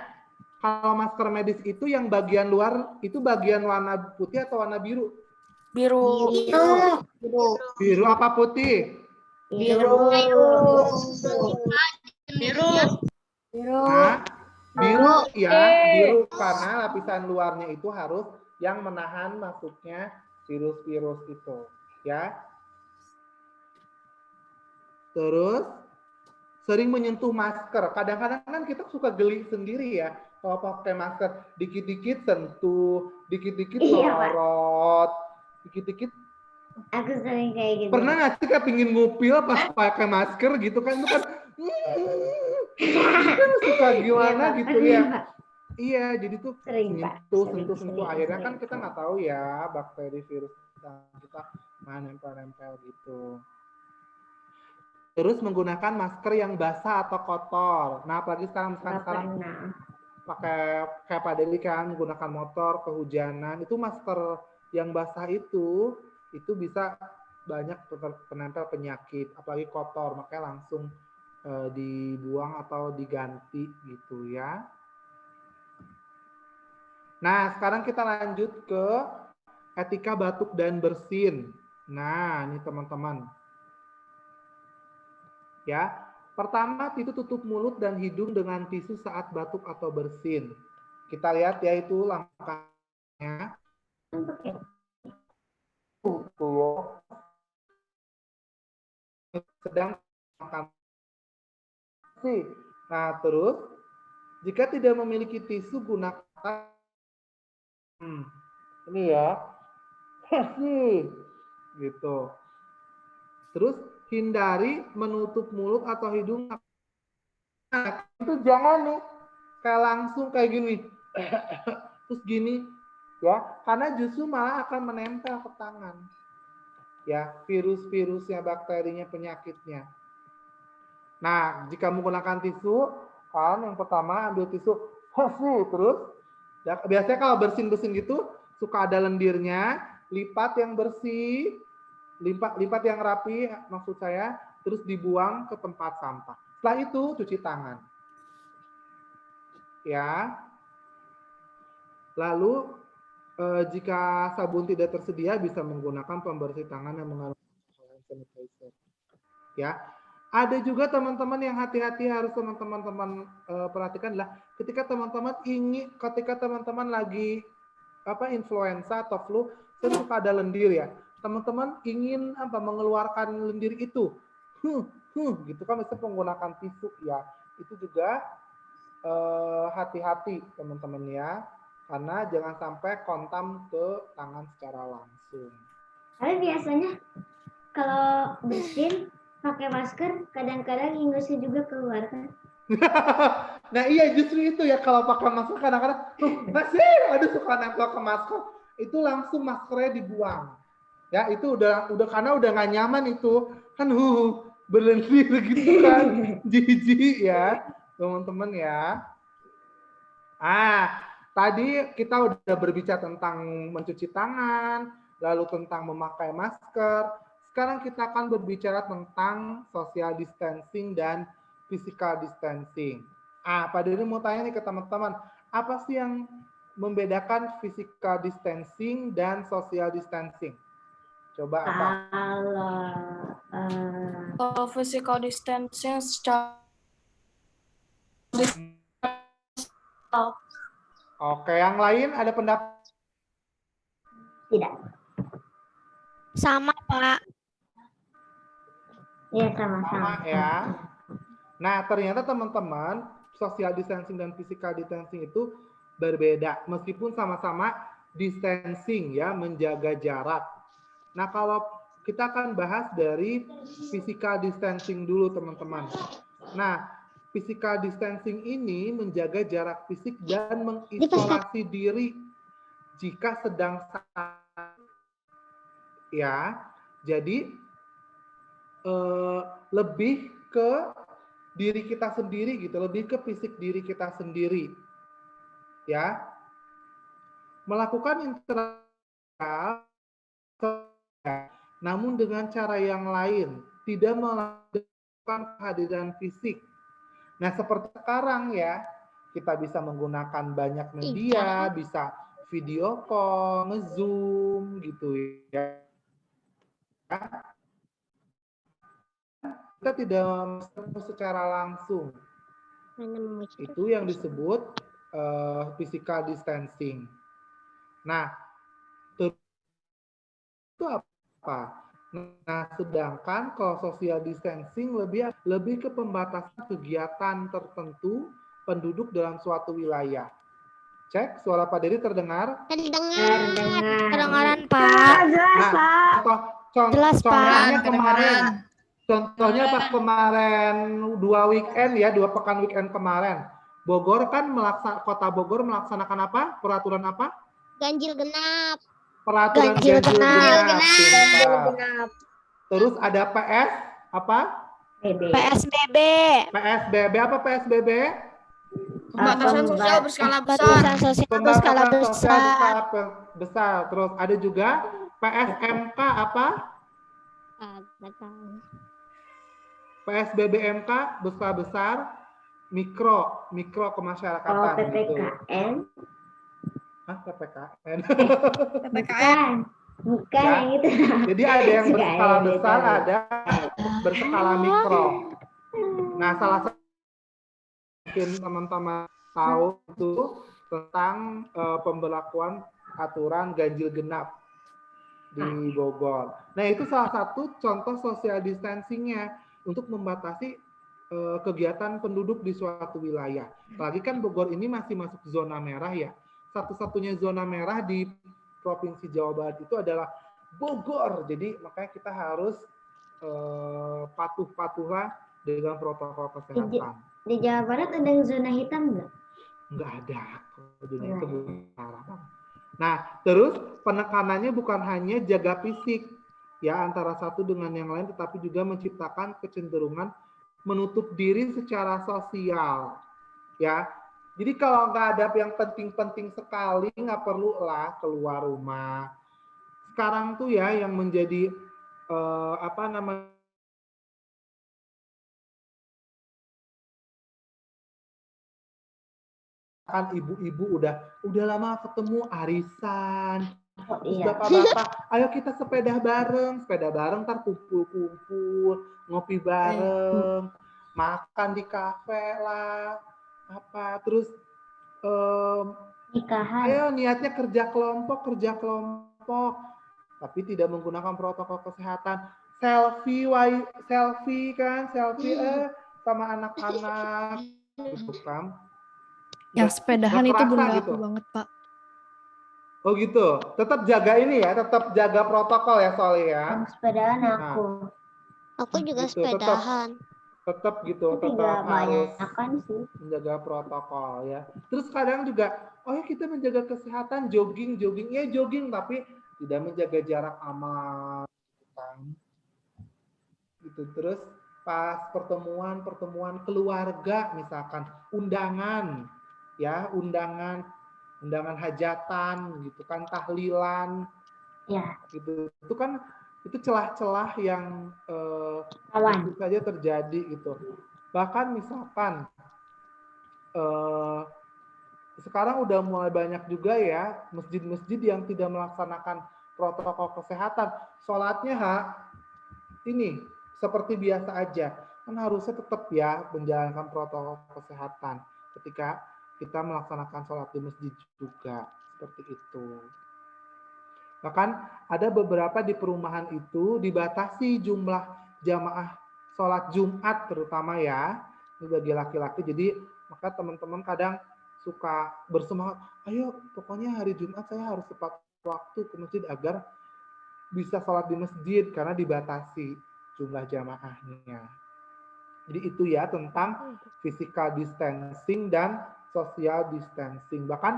kalau masker medis itu yang bagian luar itu bagian warna putih atau warna biru? Biru. Biru apa putih? Biru. Nah, biru ya, biru karena lapisan luarnya itu harus yang menahan masuknya virus-virus itu, ya. Terus sering menyentuh masker. Kadang-kadang kan kita suka geli sendiri ya kalau pakai masker. Dikit-dikit sentuh, dikit-dikit lorot, dikit-dikit. Aku sering kayak gitu. Pernah nggak sih kayak pingin ngupil pas pakai masker gitu kan? Itu kan kan suka gimana gitu ya. Iya, jadi tuh Sering, Pak. sentuh. Akhirnya kan kita nggak tahu ya bakteri virus kita nempel-nempel gitu. Terus menggunakan masker yang basah atau kotor. Nah, apalagi sekarang pakai kayak Pak Dery kan menggunakan motor kehujanan, itu masker yang basah itu bisa banyak penempel penyakit, apalagi kotor, makanya langsung dibuang atau diganti gitu ya. Nah, sekarang kita lanjut ke etika batuk dan bersin. Nah, ini teman-teman. Ya, pertama itu tutup mulut dan hidung dengan tisu saat batuk atau bersin. Kita lihat ya itu langkahnya. Sedang makan. Nah, terus jika tidak memiliki tisu gunakan ini ya. Gitu. Terus hindari menutup mulut atau hidung. Nah, itu jangan nih kayak langsung kayak gini. Terus gini ya, karena justru malah akan menempel ke tangan. Ya, virus-virusnya, bakterinya, penyakitnya. Nah, jika menggunakan tisu, kan yang pertama ambil tisu, terus ya, biasanya kalau bersin-bersin gitu suka ada lendirnya, lipat yang bersih, lipat yang rapi maksud saya, terus dibuang ke tempat sampah. Setelah itu cuci tangan. Ya. Lalu jika sabun tidak tersedia bisa menggunakan pembersih tangan yang mengandung hand sanitizer. Ya. Ada juga teman-teman yang hati-hati harus teman-teman perhatikan adalah ketika teman-teman lagi influenza atau flu, suka ada lendir ya. Teman-teman ingin mengeluarkan lendir itu, gitu kan, bisa menggunakan tisu ya. Itu juga hati-hati teman-teman ya, karena jangan sampai kontam ke tangan secara langsung. Tapi biasanya kalau bersin pakai masker, kadang-kadang ingusnya juga keluar kan? Nah iya justru itu ya kalau pakai masker kadang-kadang masih ada suka nempel ke masker itu langsung maskernya dibuang ya itu udah karena udah nggak nyaman itu kan berhenti begitu kan jijik ya teman-teman ya. Tadi kita udah berbicara tentang mencuci tangan lalu tentang memakai masker. Sekarang kita akan berbicara tentang social distancing dan physical distancing. Pak Diri mau tanya nih ke teman-teman, apa sih yang membedakan physical distancing dan social distancing? Coba apa? Kalau physical distancing secara Oke, yang lain ada pendapat? Tidak. Sama, Pak. Iya, sama-sama. Ya. Nah, ternyata teman-teman, social distancing dan physical distancing itu berbeda. Meskipun sama-sama distancing ya, menjaga jarak. Nah, kalau kita akan bahas dari physical distancing dulu, teman-teman. Nah, physical distancing ini menjaga jarak fisik dan mengisolasi diri jika sedang sakit. Ya, jadi lebih ke diri kita sendiri gitu, lebih ke fisik diri kita sendiri. Ya. Melakukan interaksi namun dengan cara yang lain, tidak melakukan kehadiran fisik. Nah, seperti sekarang ya, kita bisa menggunakan banyak media, bisa video call, nge-zoom gitu ya. Kita tidak secara langsung. Itu yang disebut physical distancing. Nah, itu apa? Nah, sedangkan kalau social distancing lebih ke pembatasan kegiatan tertentu penduduk dalam suatu wilayah. Cek, suara Pak Dery terdengar? Kedengaran, Pak. Jelas, contohnya Pak. kemarin. Contohnya pas kemarin 2 weekend ya, 2 pekan weekend kemarin. Bogor kan Kota Bogor melaksanakan apa? Peraturan apa? Ganjil genap. Peraturan ganjil genap. Terus ada PS apa? PSBB. PSBB apa PSBB? Pembatasan sosial berskala besar. Pembatasan sosial berskala besar. Terus ada juga PSMK apa? PSBB MK berskala besar, mikro kemasyarakatan. PPKN. PPKN. Bukan Ya. yang itu. Jadi ada yang berskala besar, ada berskala mikro. Nah, salah satu mungkin teman-teman tahu itu tentang pemberlakuan aturan ganjil genap di Bogor. Nah, itu salah satu contoh social distancing-nya untuk membatasi kegiatan penduduk di suatu wilayah. Lagi kan Bogor ini masih masuk zona merah ya. Satu-satunya zona merah di Provinsi Jawa Barat itu adalah Bogor. Jadi makanya kita harus patuh-patuhlah dengan protokol kesehatan. Di Jawa Barat ada yang zona hitam nggak? Nggak ada. Zona itu bukan. Nah, terus penekanannya bukan hanya jaga fisik ya antara satu dengan yang lain, tetapi juga menciptakan kecenderungan menutup diri secara sosial. Ya, jadi kalau nggak ada yang penting-penting sekali, nggak perlu lah keluar rumah. Sekarang tuh ya yang menjadi kan ibu-ibu udah lama ketemu arisan, bapak-bapak, ayo kita sepeda bareng ntar kumpul-kumpul, ngopi bareng, makan di kafe lah, terus ayo niatnya kerja kelompok, tapi tidak menggunakan protokol kesehatan, selfie sama anak-anak, gitu kan. Yang sepedahan itu bunda gitu. aku banget, Pak. Oh gitu. Tetap jaga ini ya, tetap jaga protokol ya soalnya ya. Yang sepedahan aku. Aku juga Gitu, sepedahan. tetap gitu, Tapi tetap nggak harus banyak kan sih. menjaga protokol ya. Terus kadang juga, oh ya kita menjaga kesehatan, jogging, ya jogging tapi tidak menjaga jarak aman, gitu kan. Gitu. Terus pas pertemuan keluarga misalkan undangan ya, undangan hajatan gitu kan, tahlilan Ya, gitu. Itu kan itu celah-celah yang kawan. tentu saja terjadi gitu. Bahkan misalkan sekarang udah mulai banyak juga ya masjid-masjid yang tidak melaksanakan protokol kesehatan. Sholatnya ini seperti biasa aja. Kan harusnya tetap ya menjalankan protokol kesehatan ketika kita melaksanakan sholat di masjid juga. Seperti itu. Bahkan ada beberapa di perumahan itu dibatasi jumlah jamaah sholat Jumat terutama ya, ini bagi laki-laki. Jadi maka teman-teman kadang suka bersemangat, ayo pokoknya hari Jumat saya harus tepat waktu ke masjid agar bisa sholat di masjid karena dibatasi jumlah jamaahnya. Jadi itu ya tentang physical distancing dan social distancing. Bahkan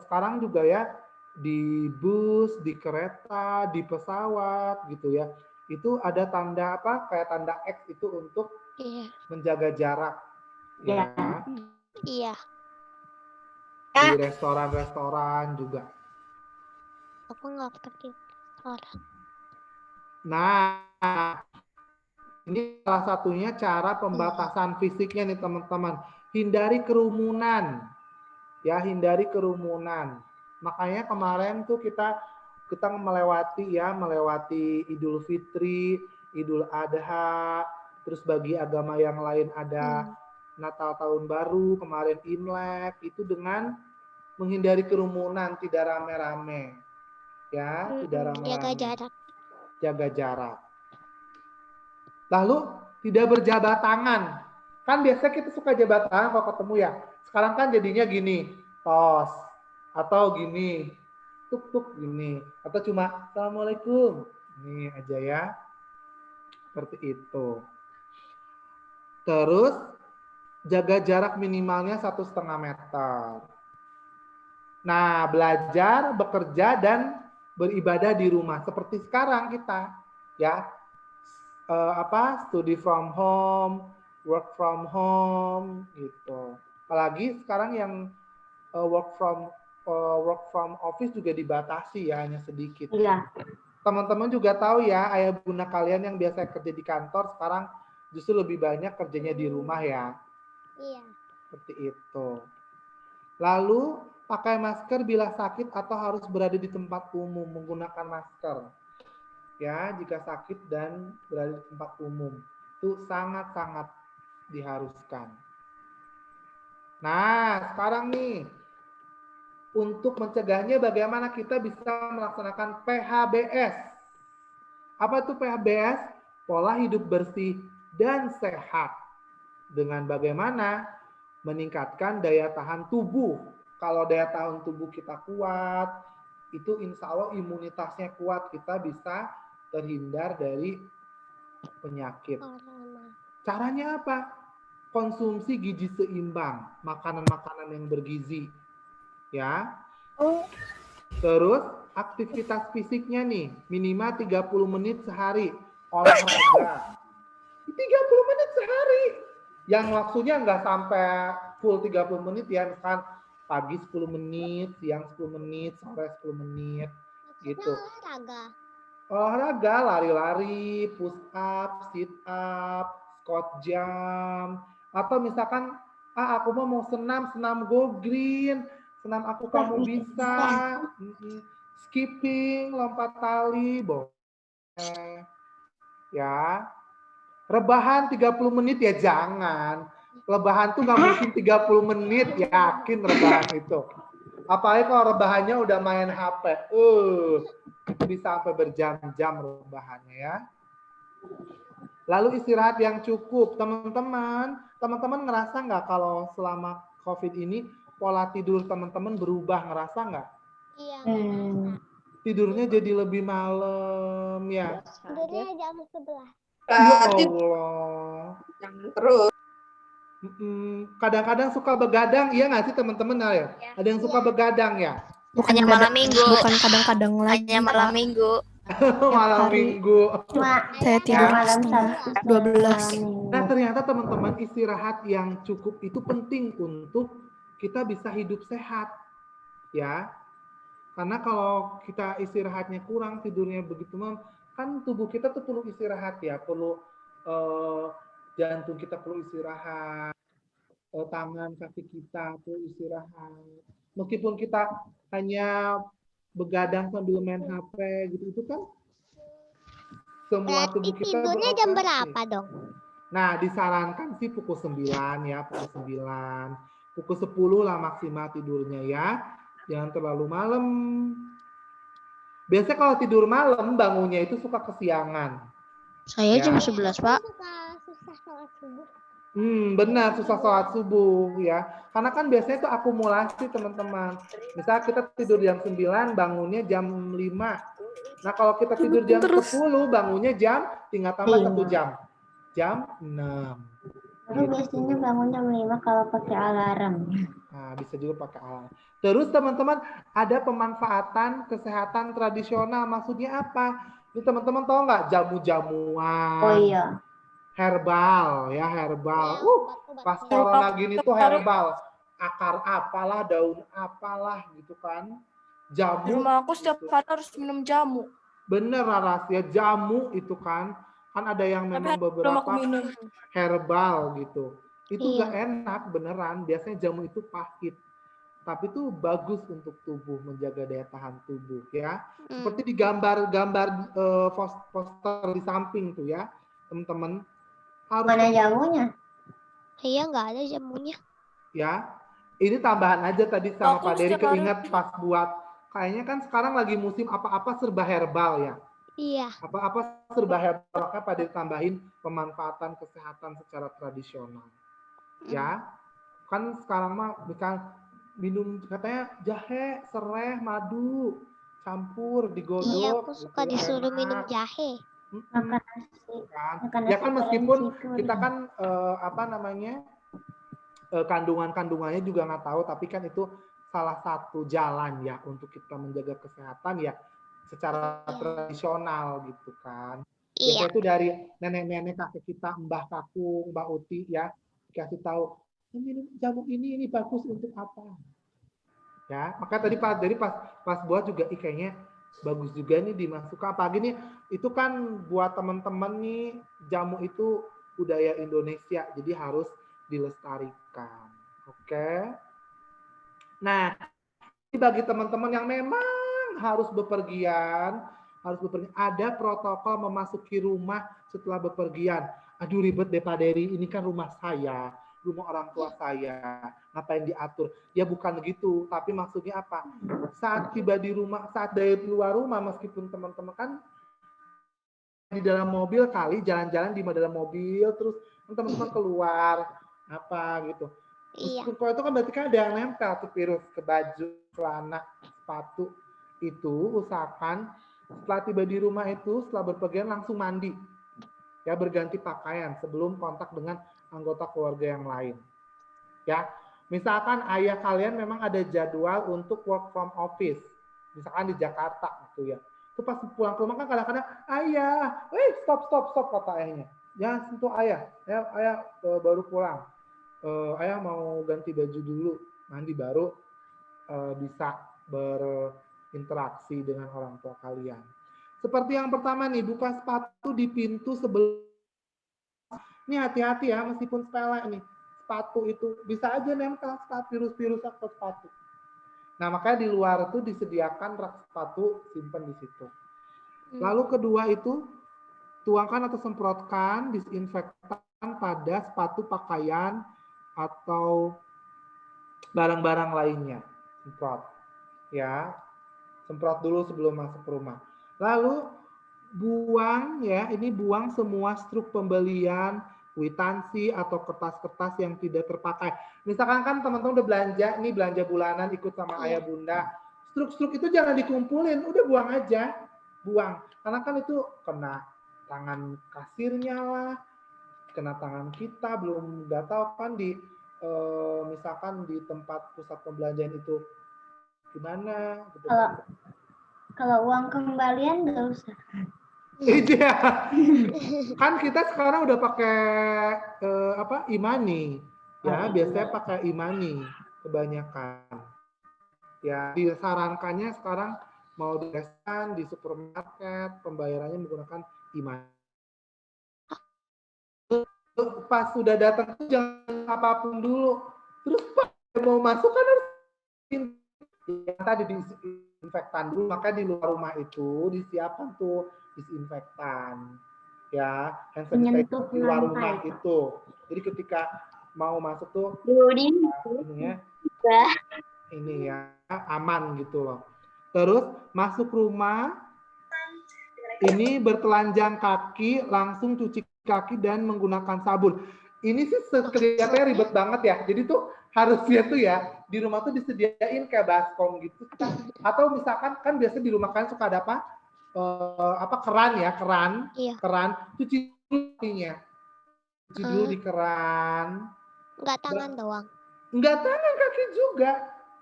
sekarang juga ya di bus, di kereta, di pesawat gitu ya. Itu ada tanda apa? Kayak tanda X itu untuk menjaga jarak. Ya. Iya. Di restoran-restoran juga. Aku nggak pergi orang. Nah, ini salah satunya cara pembatasan fisiknya nih teman-teman. Hindari kerumunan. Ya, hindari kerumunan. Makanya kemarin tuh kita melewati Idul Fitri, Idul Adha, terus bagi agama yang lain ada Natal Tahun Baru, kemarin Imlek, itu dengan menghindari kerumunan, tidak rame-rame. Ya, tidak rame-rame. Jaga jarak. Jaga jarak. Lalu tidak berjabat tangan. Kan biasanya kita suka jabat tangan kalau ketemu ya. Sekarang kan jadinya gini, tos atau gini, tuk gini, atau cuma assalamualaikum, ini aja ya, seperti itu. Terus jaga jarak minimalnya 1,5 meter. Nah, belajar, bekerja dan beribadah di rumah seperti sekarang kita, ya, study from home, work from home, gitu. Apalagi sekarang yang work from office juga dibatasi ya, hanya sedikit. Iya. Teman-teman juga tahu ya, ayah bunda kalian yang biasa kerja di kantor sekarang justru lebih banyak kerjanya di rumah ya. Iya. Seperti itu. Lalu pakai masker bila sakit atau harus berada di tempat umum, menggunakan masker. Ya, jika sakit dan berada di tempat umum. Itu sangat-sangat diharuskan. Nah, sekarang nih, untuk mencegahnya bagaimana kita bisa melaksanakan PHBS. Apa itu PHBS? Pola hidup bersih dan sehat. Dengan bagaimana meningkatkan daya tahan tubuh. Kalau daya tahan tubuh kita kuat, itu insya Allah imunitasnya kuat, kita bisa terhindar dari penyakit. Caranya apa? Konsumsi gizi seimbang, makanan-makanan yang bergizi. Ya. Terus aktivitas fisiknya nih, minimal 30 menit sehari. Olahraga. 30 menit sehari. Yang waktunya nggak sampai full 30 menit ya, misalkan pagi 10 menit, siang 10 menit, sore 10 menit. Gitu. Olahraga, lari-lari, push up, sit up, squat jump, atau misalkan aku mau senam go green, senam aku kamu bisa, skipping, lompat tali, boleh, ya. Rebahan 30 menit ya jangan. Rebahan tuh nggak mungkin 30 menit, yakin rebahan itu. Apalagi kalau rebahannya udah main HP, bisa sampai berjam-jam rebahannya ya. Lalu istirahat yang cukup, teman-teman ngerasa nggak kalau selama COVID ini pola tidur teman-teman berubah, ngerasa nggak? Iya. Tidurnya jadi lebih malam ya. Tidurnya jam 11. Ya Berarti Allah. jangan terus. Kadang-kadang suka begadang, iya nggak sih teman-teman ya? Ada yang suka begadang ya? Bukannya malam minggu. Bukan kadang-kadang lagi, Hanya malam Pak. minggu. Malam hari. minggu. Cuma Saya tidur malam setengah Sabtu, 12. Nah, ternyata teman-teman istirahat yang cukup itu penting untuk kita bisa hidup sehat. Ya. Karena kalau kita istirahatnya kurang, tidurnya begitu malam, kan tubuh kita tuh perlu istirahat ya, perlu jantung kita perlu istirahat, tangan kaki kita perlu istirahat. Meskipun kita hanya begadang sambil main HP gitu, itu kan semua Berarti tubuh kita tidurnya jam beroperasi. berapa dong? Nah, disarankan sih pukul 9 ya, pukul 9. Pukul 10 lah maksimal tidurnya ya. Jangan terlalu malam. Biasanya kalau tidur malam bangunnya itu suka kesiangan. Saya Ya. jam 11, Pak. Susah sholat subuh. Benar, susah sholat subuh ya. Karena kan biasanya itu akumulasi teman-teman. Misalnya kita tidur jam 9, bangunnya jam 5. Nah kalau kita tidur jam 10, bangunnya tinggal tambah 1 jam. Jam 6. Aku biasanya bangun jam 5 kalau pakai alarm. Nah, bisa juga pakai alarm. Terus teman-teman, ada pemanfaatan kesehatan tradisional. Maksudnya apa? Ini teman-teman tahu nggak jamu-jamuan? Oh iya. Herbal ya, herbal. Pas corona gini tuh herbal. Akar apalah, daun apalah gitu kan. Jamu. Di rumah aku setiap gitu. hari harus minum jamu. Bener Laras ya, jamu itu kan. Kan ada yang memang Belum beberapa aku minum. herbal gitu. Itu Iya. nggak enak beneran. Biasanya jamu itu pahit. Tapi itu bagus untuk tubuh, menjaga daya tahan tubuh ya. Seperti di gambar-gambar poster di samping tuh ya, teman-teman. Harus Mana jamunya? Iya, nggak ada jamunya. ya. Ini tambahan aja tadi sama Aku Pak Dery setiap hari- keinget pas buat. Kayaknya kan sekarang lagi musim apa-apa serba herbal ya. Iya. Apa-apa serba herbal, maka Pak Dery tambahin pemanfaatan kesehatan secara tradisional. Ya. Kan sekarang mah bukan minum katanya jahe, serai, madu, campur, digodok. Iya, aku suka gitu, disuruh enak. minum jahe. Makan nasi. Kan. Makan Ya nasi kan goreng meskipun situ. kita kan kandungannya juga nggak tahu, tapi kan itu salah satu jalan ya untuk kita menjaga kesehatan ya secara tradisional gitu kan. Iya. Biasanya itu dari nenek-nenek kakek kita, Mbah Kakung, Mbak Uti ya, kasih tahu minum jamu ini bagus untuk apa. Ya, maka tadi pas buat juga kayaknya bagus juga nih dimasukkan. Apalagi nih itu kan buat teman-teman nih jamu itu budaya Indonesia, jadi harus dilestarikan. Oke. Nah, bagi teman-teman yang memang harus bepergian, ada protokol memasuki rumah setelah bepergian. Aduh ribet deh Pak Dery, ini kan rumah saya, rumah orang tua saya, ngapain diatur? Ya bukan gitu, tapi maksudnya apa? Saat tiba di rumah, saat dari luar rumah, meskipun teman-teman kan di dalam mobil kali, jalan-jalan di dalam mobil, terus teman-teman keluar, apa gitu. Iya. Kalau itu kan berarti kan ada yang nempel tuh virus ke baju, celana, sepatu. Itu usahakan setelah tiba di rumah itu, setelah berpergian langsung mandi. Ya, berganti pakaian sebelum kontak dengan anggota keluarga yang lain. Ya, misalkan ayah kalian memang ada jadwal untuk work from office. Misalkan di Jakarta gitu ya. Itu pas pulang ke rumah kan kadang-kadang, ayah, stop kata ayahnya. Jangan sentuh ayah, ayah baru pulang. Ayah mau ganti baju dulu, mandi baru bisa berinteraksi dengan orang tua kalian. Seperti yang pertama nih, buka sepatu di pintu sebelum. Ini hati-hati ya, meskipun sepele nih, sepatu itu bisa aja nempel virus-virus ke sepatu. Nah makanya di luar itu disediakan rak sepatu, simpan di situ. Lalu kedua itu tuangkan atau semprotkan disinfektan pada sepatu, pakaian, atau barang-barang lainnya. Semprot. Ya. Semprot dulu sebelum masuk ke rumah. Lalu buang ya, ini buang semua struk pembelian, kwitansi atau kertas-kertas yang tidak terpakai. Misalkan kan teman-teman udah belanja, nih belanja bulanan ikut sama ayah bunda. Struk-struk itu jangan dikumpulin, udah buang aja. Buang. Karena kan itu kena tangan kasirnya lah, kena tangan kita, belum nggak tahu kan di misalkan di tempat pusat pembelanjaan itu gimana gitu. Kalau uang kembalian nggak usah. Iya. Kan kita sekarang udah pakai e-money. Ya, biasanya pakai e-money kebanyakan. Ya, disarankannya sekarang mau di restoran, di supermarket, pembayarannya menggunakan e-money. Pas sudah datang jangan apapun dulu. Terus Pak mau masuk kan harus yang tadi disinfektan dulu, maka di luar rumah itu disiapkan tuh disinfektan. Ya, hand sanitizer di luar rumah itu. Jadi ketika mau masuk tuh ini ya aman gitu loh. Terus masuk rumah ini bertelanjang kaki, langsung cuci kaki dan menggunakan sabun. Ini sih kelihatannya ribet banget ya. Jadi tuh harusnya tuh ya di rumah tuh disediain kayak baskom gitu. Atau misalkan kan biasa di rumah kan suka ada keran ya, Iya. keran, cuci dulu kakinya. Cuci dulu di keran. Enggak tangan doang. Enggak tangan, kaki juga.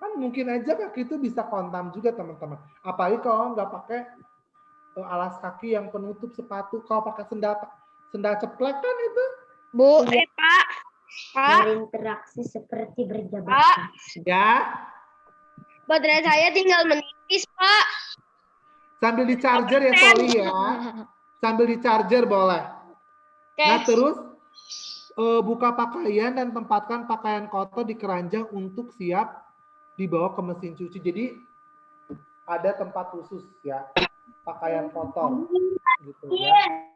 Kan mungkin aja kaki itu bisa kontam juga teman-teman. Apalagi kalau nggak pakai alas kaki yang penutup sepatu, kalau pakai sendal ceplek kan itu. Bu, Pak. Berinteraksi seperti berjabat. Ya. Baterai saya tinggal menipis, Pak. Sambil di charger ya, sorry ya. Sambil di charger boleh. Nah, terus buka pakaian dan tempatkan pakaian kotor di keranjang untuk siap dibawa ke mesin cuci. Jadi ada tempat khusus ya, pakaian kotor gitu ya.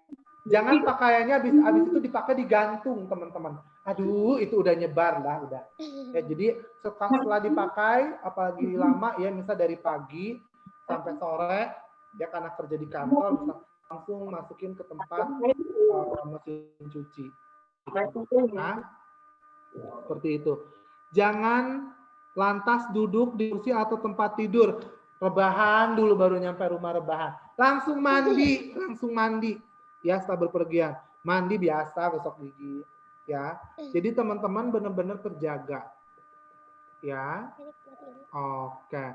Jangan pakaiannya habis itu dipakai digantung, teman-teman. Aduh, itu udah nyebar lah, udah. Ya, jadi setelah dipakai, apalagi lama ya, misal dari pagi sampai sore, ya karena kerja di kantor, bisa langsung masukin ke tempat mesin cuci. Nah, seperti itu. Jangan lantas duduk di kursi atau tempat tidur. Rebahan dulu baru nyampe rumah rebahan. Langsung mandi. Ya, setelah berpergian. Mandi biasa, gosok gigi. Ya, jadi teman-teman benar-benar terjaga. Ya, oke.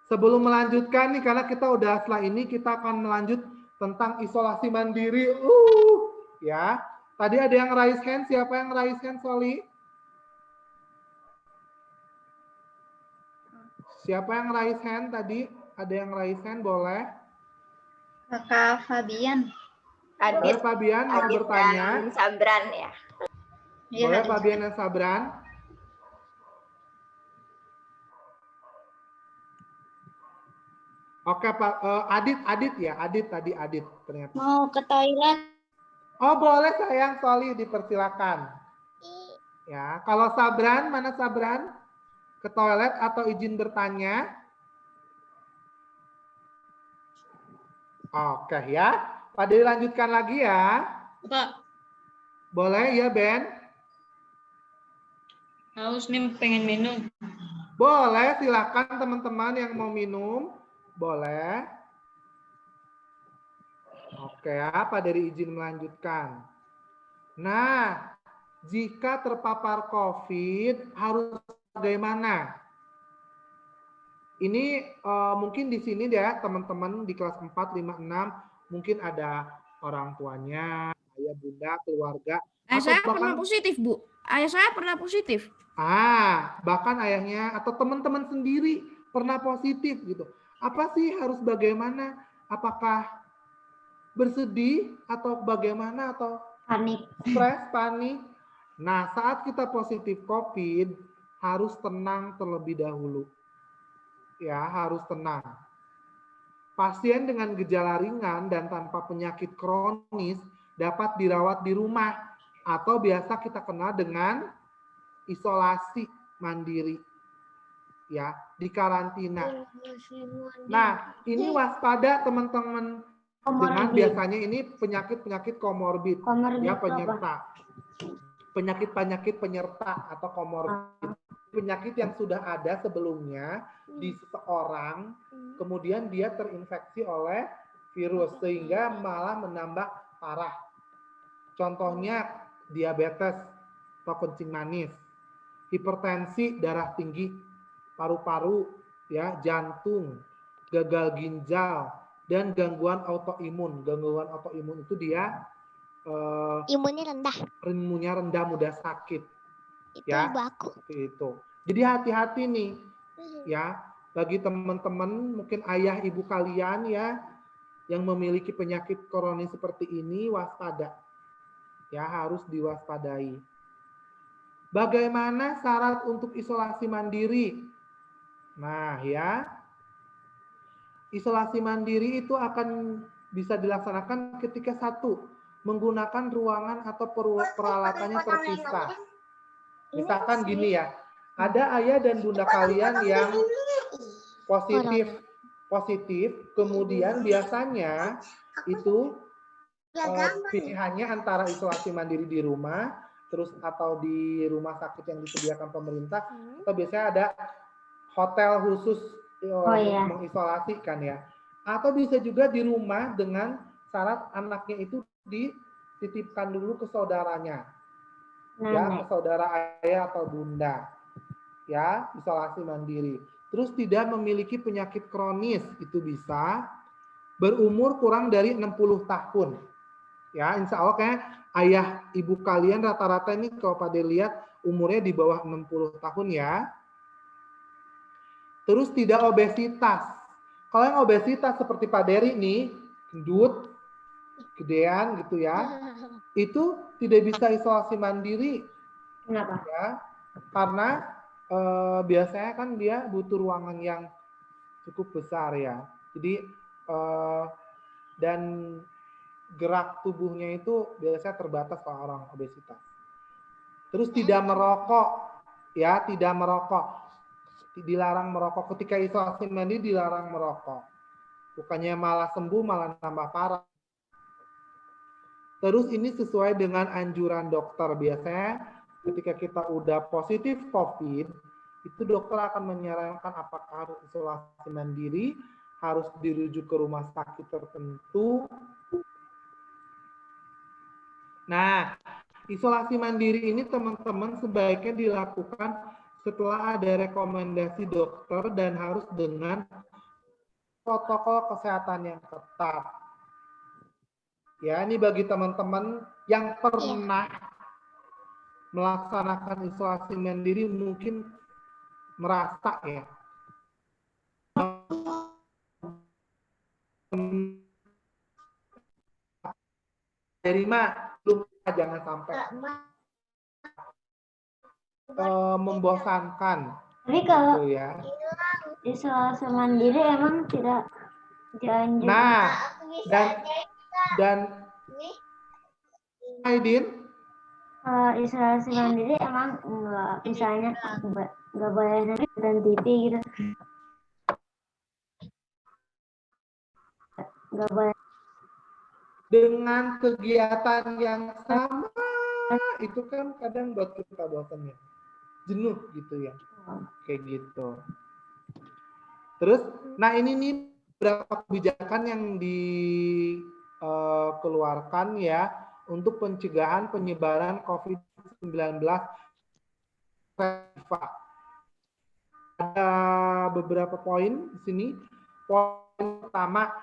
Sebelum melanjutkan nih, karena kita udah setelah ini kita akan melanjut tentang isolasi mandiri. Ya, tadi ada yang raise hand. Siapa yang raise hand, Soli? Siapa yang raise hand tadi? Ada yang raise hand, boleh? Kakak Fabian. Boleh Fabian mau bertanya? Sabran ya. Boleh Fabian dan Sabran? Oke Pak, Adit ya, Adit ternyata. Mau ke toilet. Oh boleh sayang, Soli dipersilakan. Ya, kalau Sabran, mana Sabran? Ke toilet atau izin bertanya? Oke ya. Pada dilanjutkan lagi ya. Pak, boleh ya Ben? haus nih pengen minum. Boleh, silakan teman-teman yang mau minum. Boleh. Oke ya, Pak Dari izin melanjutkan. Nah, jika terpapar COVID harus bagaimana? Ini mungkin di sini ya teman-teman di kelas 4, 5, 6 mungkin ada orang tuanya, ayah, bunda, keluarga. Saya pernah positif, Bu. Ayah saya pernah positif. Bahkan ayahnya atau teman-teman sendiri pernah positif gitu. Apa sih harus bagaimana? Apakah bersedih atau bagaimana atau panik? Stres, panik. Nah, saat kita positif COVID harus tenang terlebih dahulu. Ya, harus tenang. Pasien dengan gejala ringan dan tanpa penyakit kronis dapat dirawat di rumah atau biasa kita kenal dengan isolasi mandiri. Ya, di karantina. Nah, ini waspada teman-teman dengan biasanya ini penyakit-penyakit komorbid, ya penyerta. Penyakit-penyakit penyerta atau komorbid. Penyakit yang sudah ada sebelumnya di seseorang, kemudian dia terinfeksi oleh virus sehingga malah menambah parah. Contohnya diabetes atau kencing manis, hipertensi, darah tinggi, paru-paru, ya, jantung, gagal ginjal, dan gangguan autoimun. Gangguan autoimun itu dia Imunnya rendah. imunnya rendah, mudah sakit. Itu Ya, ibu aku. itu. Jadi hati-hati nih, ya, bagi teman-teman, mungkin ayah ibu kalian ya, yang memiliki penyakit kronis seperti ini, waspada. Ya, harus diwaspadai. Bagaimana syarat untuk isolasi mandiri? Nah, ya, isolasi mandiri itu akan bisa dilaksanakan ketika satu, menggunakan ruangan atau peralatannya terpisah. Misalkan gini ya, ada ayah dan bunda kalian yang positif, kemudian biasanya itu pilihannya antara isolasi mandiri di rumah, terus atau di rumah sakit yang disediakan pemerintah, atau biasanya ada hotel khusus mengisolasi kan ya, atau bisa juga di rumah dengan syarat anaknya itu dititipkan dulu ke saudaranya, ya, ke saudara ayah atau bunda, ya, isolasi mandiri. Terus tidak memiliki penyakit kronis, itu bisa, berumur kurang dari 60 tahun. Ya, insya Allah kayak ayah ibu kalian rata-rata ini kalau pada lihat umurnya di bawah 60 tahun ya. Terus tidak obesitas. Kalau yang obesitas seperti Pak Dery nih, gendut, gedean gitu ya, itu tidak bisa isolasi mandiri. Kenapa? Ya, karena biasanya kan dia butuh ruangan yang cukup besar ya. Jadi dan gerak tubuhnya itu biasanya terbatas kalau orang obesitas. Terus tidak merokok, ya, tidak merokok. Dilarang merokok. Ketika isolasi mandiri dilarang merokok. Bukannya malah sembuh, malah tambah parah. Terus ini sesuai dengan anjuran dokter. Biasanya ketika kita udah positif COVID, itu dokter akan menyarankan apakah harus isolasi mandiri, harus dirujuk ke rumah sakit tertentu. Nah, isolasi mandiri ini teman-teman sebaiknya dilakukan setelah ada rekomendasi dokter dan harus dengan protokol kesehatan yang ketat. Ya, ini bagi teman-teman yang pernah melaksanakan isolasi mandiri mungkin merasa ya. Dari belum jangan sampai membosankan. Tapi kalau gitu ya. isolasi mandiri emang tidak dianjurkan. Nah, dan Aidin, isolasi mandiri emang enggak, misalnya enggak boleh nonton TV gitu. Enggak boleh. dengan kegiatan yang sama itu kan kadang buat kita bosan ya, jenuh gitu ya, kayak gitu. Terus, nah ini nih beberapa kebijakan yang dikeluarkan ya untuk pencegahan penyebaran COVID-19. Ada beberapa poin di sini. Poin pertama,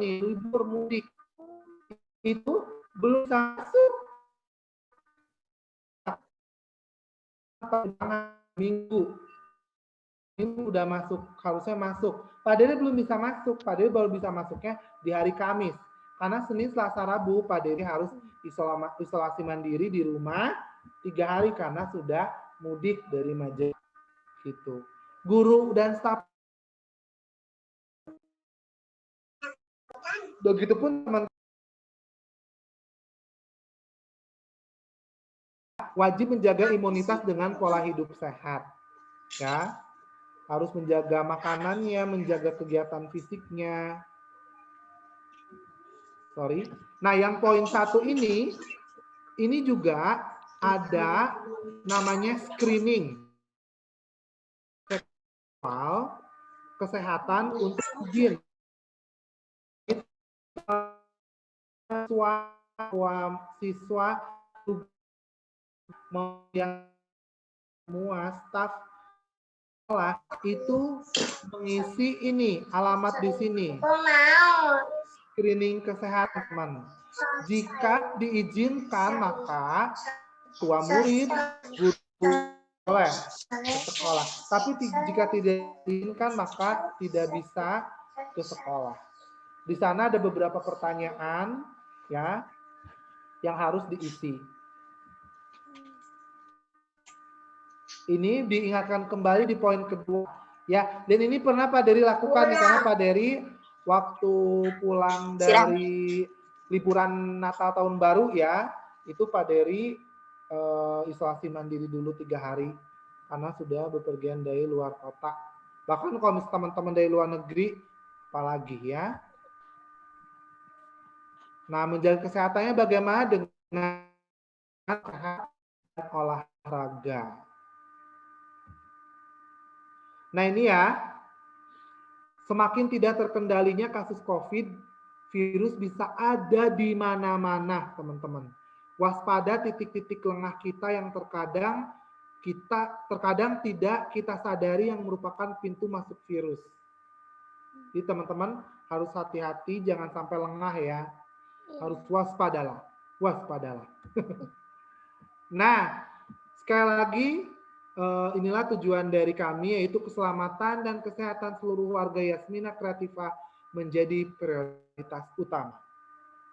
libur mudik itu belum masuk minggu ini udah masuk, harusnya masuk. Pak Dery belum bisa masuk, Pak Dery baru bisa masuknya di hari Kamis karena Senin, Selasa, Rabu Pak Dery harus isolasi mandiri di rumah 3 hari karena sudah mudik dari Majalengka gitu. Guru dan staf Begitupun teman wajib menjaga imunitas dengan pola hidup sehat. Ya, harus menjaga makanannya, menjaga kegiatan fisiknya. Nah, yang poin 1 ini juga ada namanya screening kesehatan untuk izin siswa yang semua staf sekolah itu mengisi ini alamat di sini screening kesehatan. Jika diizinkan maka tua murid guru boleh ke sekolah, tapi jika tidak diizinkan maka tidak bisa ke sekolah. Di sana ada beberapa pertanyaan ya yang harus diisi. Ini diingatkan kembali di poin kedua ya, dan ini pernah Pak Dery lakukan nih, karena Pak Dery waktu pulang dari liburan Natal tahun baru ya, itu Pak Dery isolasi mandiri dulu 3 hari karena sudah bepergian dari luar kota. Bahkan kalau teman-teman dari luar negeri apalagi ya. Nah, menjaga kesehatannya bagaimana dengan olahraga. Nah, ini ya, semakin tidak terkendalinya kasus COVID, virus bisa ada di mana-mana, teman-teman. Waspada titik-titik lengah kita yang terkadang tidak kita sadari yang merupakan pintu masuk virus. Jadi teman-teman harus hati-hati, jangan sampai lengah ya. Harus waspadalah. Nah, sekali lagi inilah tujuan dari kami, yaitu keselamatan dan kesehatan seluruh warga Yasmina Kreativa menjadi prioritas utama.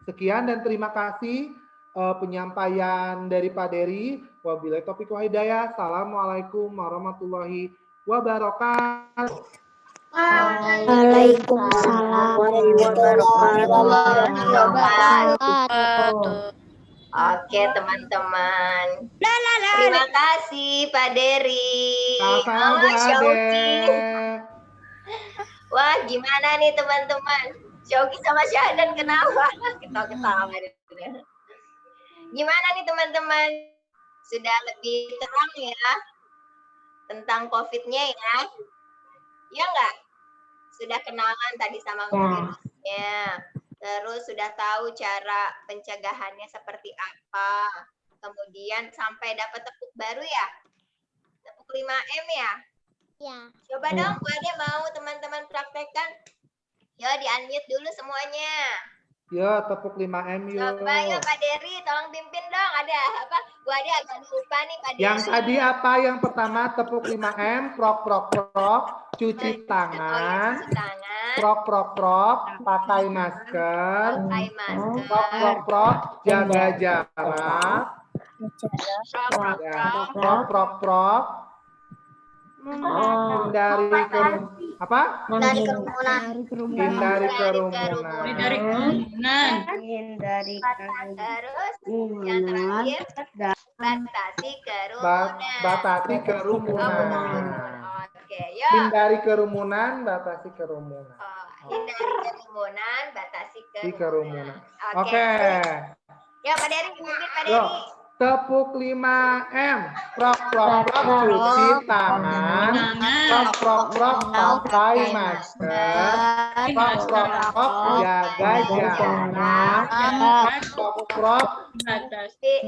Sekian dan terima kasih penyampaian dari Pak Dery. Wabillahi taufiq wal hidayah. Assalamualaikum warahmatullahi wabarakatuh. Waalaikumsalam warahmatullahi wabarakatuh. Oke, teman-teman. Terima kasih Pak Dery. Sama-sama Bu Ade. Wah, gimana nih teman-teman? Shogi sama Syahadan kenapa? Ketawa-ketawa. Gimana nih teman-teman? Sudah lebih terang ya tentang COVID-nya ya? Ya enggak? Sudah kenalan tadi sama virusnya. Terus sudah tahu cara pencegahannya seperti apa. Kemudian sampai dapat tepuk baru ya? Tepuk 5M ya? Ya. Coba dong, Bu Ade mau teman-teman praktekkan. Yo, di-unmute dulu semuanya. Yo, tepuk 5M yuk. Coba ya Pak Dery, tolong pimpin dong. Ada apa? Bu Ade agak lupa nih Pak Dery. Yang tadi apa? Yang pertama tepuk 5M, prok, cuci tangan. Cuci tangan. Prok, pakai masker. Prok, jaga jarak. Prok. Hindari kerumunan. Terus yang terakhir batasi kerumunan. Oke, yuk. Hindari kerumunan, batasi kerumunan. Hindari kerumunan, batasi kerumunan. Oke. Ya Pak Dery, pimpin Pak Dery. Tepuk 5M. Prok, cuci tangan. Prok, pakai masker. Prok, jaga jarak. Prok,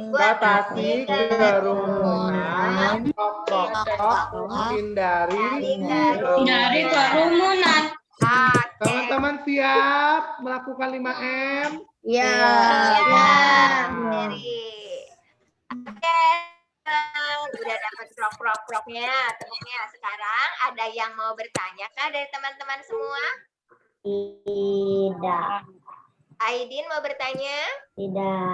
batasi kerumunan. Prok, hindari kerumunan. Teman-teman siap melakukan 5M? Ya. Oke, udah dapat prok-proknya, tepuknya. Sekarang ada yang mau bertanya kah dari teman-teman semua? Tidak. Aidin mau bertanya? Tidak.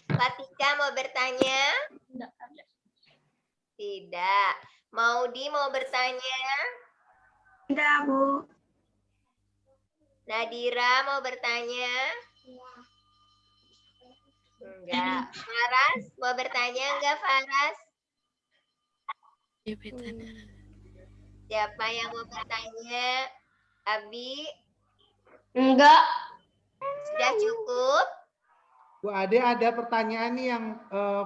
Fatika mau bertanya? Tidak. Maudi mau bertanya? Tidak, Bu. Nadira mau bertanya? Enggak. Faras mau bertanya enggak, Faras? Siapa yang mau bertanya? Abi, Enggak. sudah cukup? Bu Ade ada pertanyaan nih yang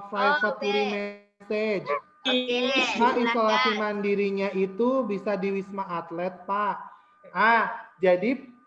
private oke. message. Oke, Pak, isolasi silakan. mandirinya itu bisa di Wisma Atlet, Pak. Jadi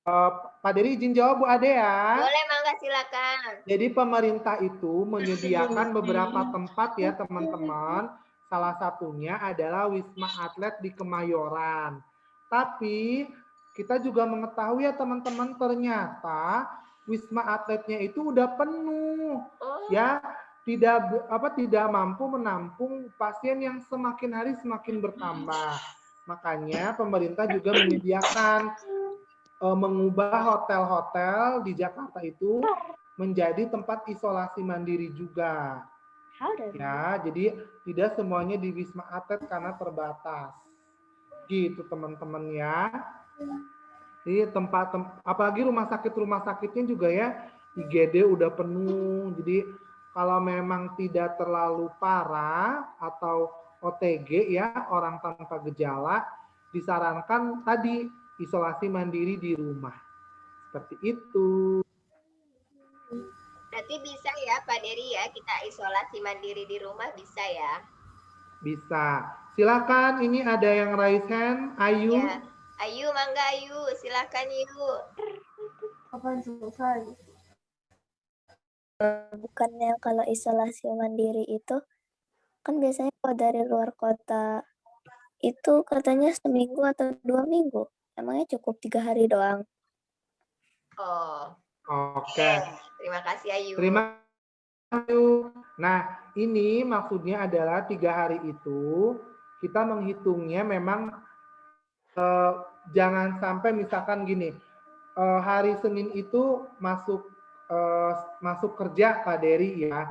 Pak Dery izin jawab Bu Ade ya. Boleh, Mangga, silakan. Jadi pemerintah itu menyediakan beberapa tempat ya teman-teman. Salah satunya adalah Wisma Atlet di Kemayoran. Tapi kita juga mengetahui ya teman-teman, ternyata Wisma Atletnya itu udah penuh. Ya, tidak mampu menampung pasien yang semakin hari semakin bertambah. Makanya pemerintah juga menyediakan mengubah hotel-hotel di Jakarta itu menjadi tempat isolasi mandiri juga. Ya, jadi tidak semuanya di Wisma Atlet karena terbatas. Gitu teman-teman ya. Jadi apalagi rumah sakitnya juga ya, IGD udah penuh. Jadi kalau memang tidak terlalu parah atau OTG ya, orang tanpa gejala, disarankan tadi isolasi mandiri di rumah. Seperti itu. Berarti bisa ya Pak Dery ya, kita isolasi mandiri di rumah bisa ya? Bisa. Silakan, ini ada yang raise hand. Ayu. Ya. Ayu, Mangga Ayu, silakan Ayu. Kapan selesai? Bukannya kalau isolasi mandiri itu kan biasanya kalau dari luar kota itu katanya seminggu atau 2 minggu. Emangnya cukup 3 hari doang? Oh, Oke. terima kasih Ayu. Terima kasih. Nah, ini maksudnya adalah 3 hari itu kita menghitungnya memang jangan sampai misalkan gini, hari Senin itu masuk kerja Pak Dery ya,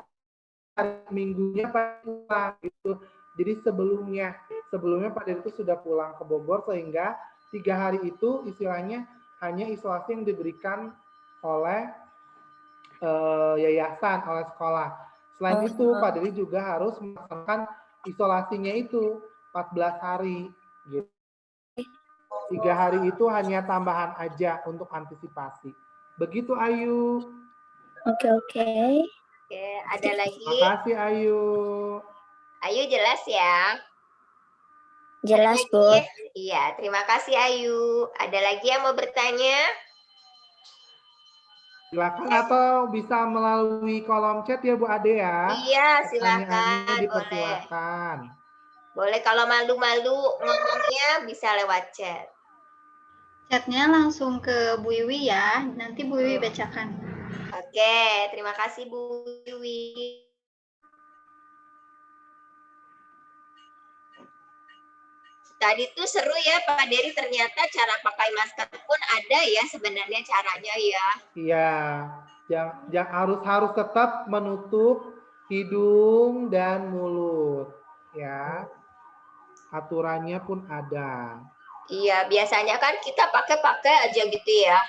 hari Minggunya Pak pulang gitu. Jadi sebelumnya Pak Dery itu sudah pulang ke Bogor sehingga 3 hari itu istilahnya hanya isolasi yang diberikan oleh yayasan, oleh sekolah. Selain itu Pak Dery juga harus melaksanakan isolasinya itu 14 hari gitu. 3 hari itu hanya tambahan aja untuk antisipasi. Begitu Ayu. Oke. Oke, ada lagi? Makasih Ayu. Ayu jelas ya? Jelas, Bu. Iya, terima kasih Ayu. Ada lagi yang mau bertanya? Silakan atau bisa melalui kolom chat ya Bu Ade ya. Iya, Pertanyaannya silakan. dipersilakan. Boleh kalau malu-malu ngomongnya bisa lewat chat. Chatnya langsung ke Bu Iwi ya, nanti Bu Iwi bacakan. Oke, terima kasih Bu Iwi. Tadi tuh seru ya Pak Dery, ternyata cara pakai masker pun ada ya sebenarnya caranya ya. Iya, yang harus tetap menutup hidung dan mulut ya. Aturannya pun ada. Iya, biasanya kan kita pakai aja gitu ya.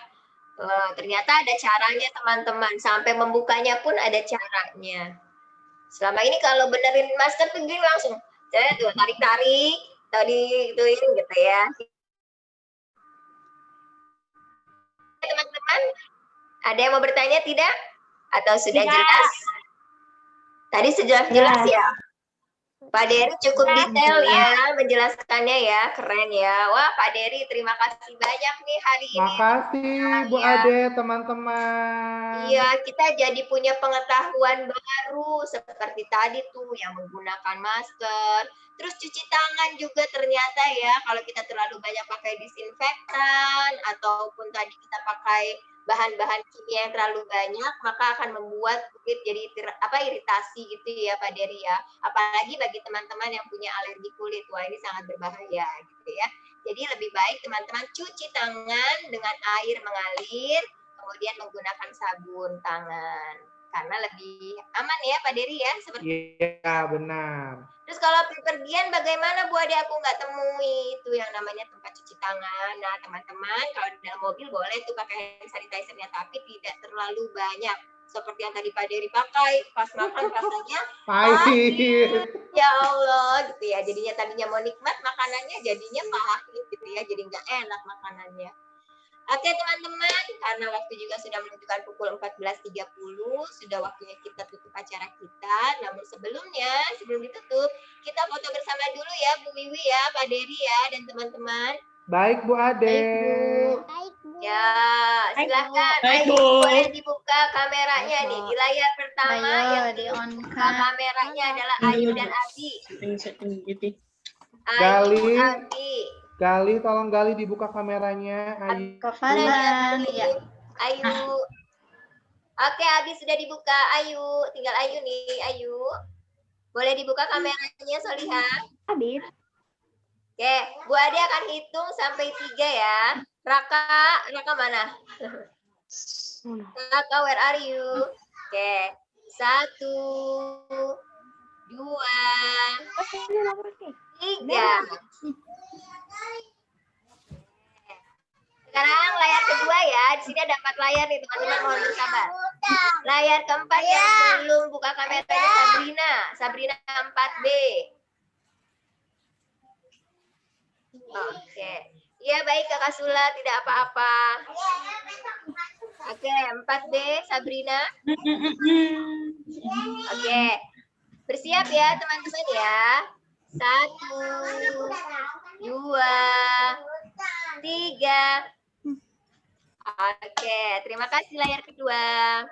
Ternyata ada caranya teman-teman, sampai membukanya pun ada caranya. Selama ini kalau benerin masker tuh gini langsung, saya tuh tarik-tarik, tadi gituin gitu ya. Teman-teman, ada yang mau bertanya tidak? Atau sudah jelas? Tadi sudah jelas ya? Pak Dery cukup detail ya menjelaskannya ya, keren ya. Wah Pak Dery terima kasih banyak nih hari ini. Makasih Bu Ade, teman-teman. Iya, kita jadi punya pengetahuan baru seperti tadi tuh yang menggunakan masker. Terus cuci tangan juga ternyata ya, kalau kita terlalu banyak pakai disinfektan ataupun tadi kita pakai bahan-bahan kimia yang terlalu banyak, maka akan membuat kulit jadi iritasi gitu ya Pak Dery ya. Apalagi bagi teman-teman yang punya alergi kulit, wah ini sangat berbahaya gitu ya. Jadi lebih baik teman-teman cuci tangan dengan air mengalir, kemudian menggunakan sabun tangan. Karena lebih aman ya Pak Dery ya. Iya benar. Terus kalau bepergian bagaimana Bu Ade? Aku nggak temui itu yang namanya tempat cuci tangan. Nah, teman-teman, kalau di dalam mobil boleh tuh pakai hand sanitizer-nya, tapi tidak terlalu banyak. Seperti yang tadi Pak Dery pakai, pas makan rasanya Pahit. ya Allah gitu ya. Jadinya tadinya mau nikmat makanannya, jadinya pahit gitu ya. Jadi nggak enak makanannya. Oke teman-teman, karena waktu juga sudah menunjukkan pukul 14.30, sudah waktunya kita tutup acara kita. Namun sebelum ditutup, kita foto bersama dulu ya Bu Wiwi ya, Pak Dery ya, dan teman-teman. Baik Bu Ade. Ya, silakan. Baik, Ayo, Bu. boleh dibuka kameranya nih. Di layar pertama Ayo, yang di-on dibuka kan. kameranya adalah Ayu dan Abi. Gali. Ayu, Abi. Gali, tolong Gali dibuka kameranya. Ayo. Kofatan, ya. Ayu. Oke, Abi sudah dibuka. Ayu, tinggal Ayu nih. Ayu. Boleh dibuka kameranya, Solihah? Habis. Oke, Bu Ade akan hitung sampai 3 ya. Raka mana? Raka, where are you? Oke, 1, 2, 3. Sekarang layar kedua ya. Di sini ada 4 layar nih teman-teman, mohon bersabar. Layar keempat yang belum buka kameranya Sabrina. Sabrina 4B. Oke. Iya baik Kakak Sula, tidak apa-apa. Oke, 4B Sabrina. Oke. Bersiap ya teman-teman ya. 1, 2, 3. Oke, terima kasih layar kedua.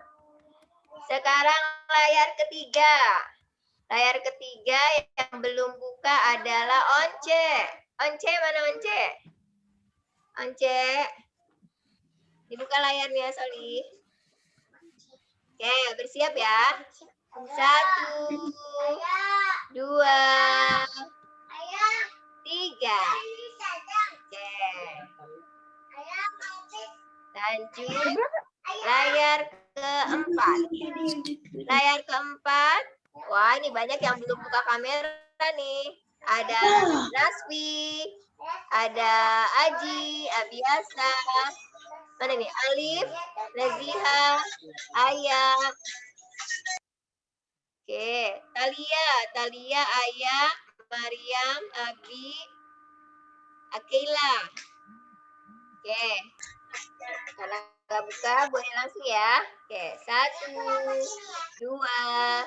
Sekarang layar ketiga. Layar ketiga yang belum buka adalah Once. Once mana Once? Once. Dibuka layarnya, Soli. Oke, bersiap ya. 1, 2, 3. Oke. Lanjut. Layar keempat. Layar keempat. Wah, ini banyak yang belum buka kamera nih. Ada Naswi, ada Aji, Abiasa. Mana nih? Alif, Naziha, Ayah. Oke, Talia, Ayah, Mariam, Abi, Akila. Oke. Karena nggak buka, boleh langsung ya. Oke, 1, 2, 3.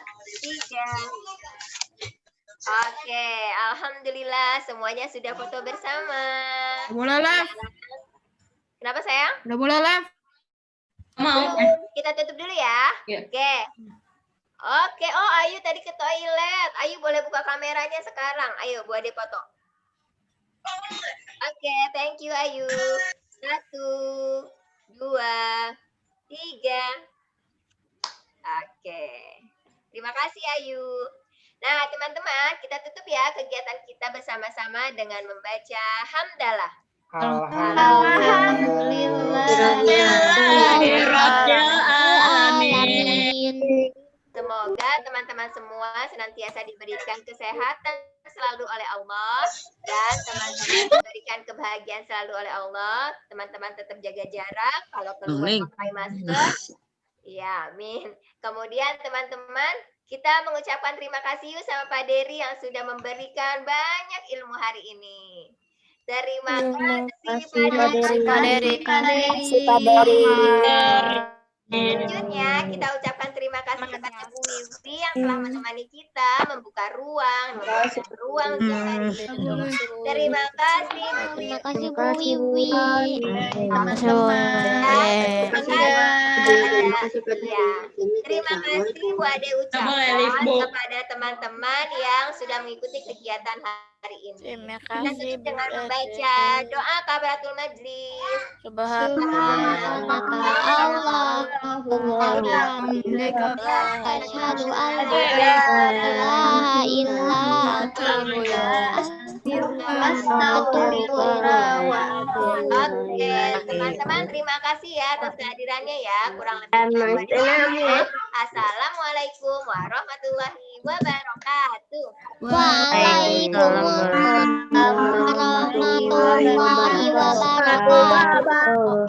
Oke, alhamdulillah semuanya sudah foto bersama. Mulai live. Kenapa sayang? Udah mulai live. Mau. Belum. Kita tutup dulu ya. Iya. Oke. Oke, oh Ayu tadi ke toilet. Ayu boleh buka kameranya sekarang. Ayo, buat di foto. Oke, thank you Ayu. 1, 2, 3. Oke. Terima kasih Ayu. Nah, teman-teman, kita tutup ya kegiatan kita bersama-sama dengan membaca hamdalah. Amin. Semoga teman-teman semua senantiasa diberikan kesehatan selalu oleh Allah dan teman-teman diberikan kebahagiaan selalu oleh Allah. Teman-teman tetap jaga jarak, kalau keluar pakai masker. Ya, amin. Kemudian teman-teman, kita mengucapkan terima kasih sama Pak Dery yang sudah memberikan banyak ilmu hari ini. Terima kasih Pak Dery. Selanjutnya kita ucapkan terima kasih kepada Bu Wiwi yang telah menemani kita membuka ruang Zoom. Terima kasih Bu Wiwi. Terima kasih Bu Ade ucapkan kepada teman-teman yang sudah mengikuti kegiatan hari ini. Terima Kita kasih tutup dengan membaca doa kafaratul majlis. Asyhadu an la ilaha illallah. Oke, teman-teman terima kasih ya atas kehadirannya ya. Kurang lebih. Assalamualaikum warahmatullahi warahmatullahi wabarakatuh. Warahmatullahi wabarakatuh.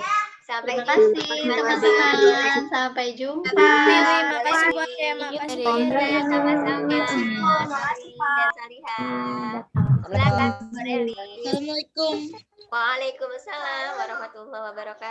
Sampai Terima kasih jumpa. teman-teman. Sampai jumpa. Makasih buat ya, makasih. Iya, sama-sama. Makasih dan Salihah. Silakan, Bu Eli. Assalamualaikum. Waalaikumsalam warahmatullahi wabarakatuh.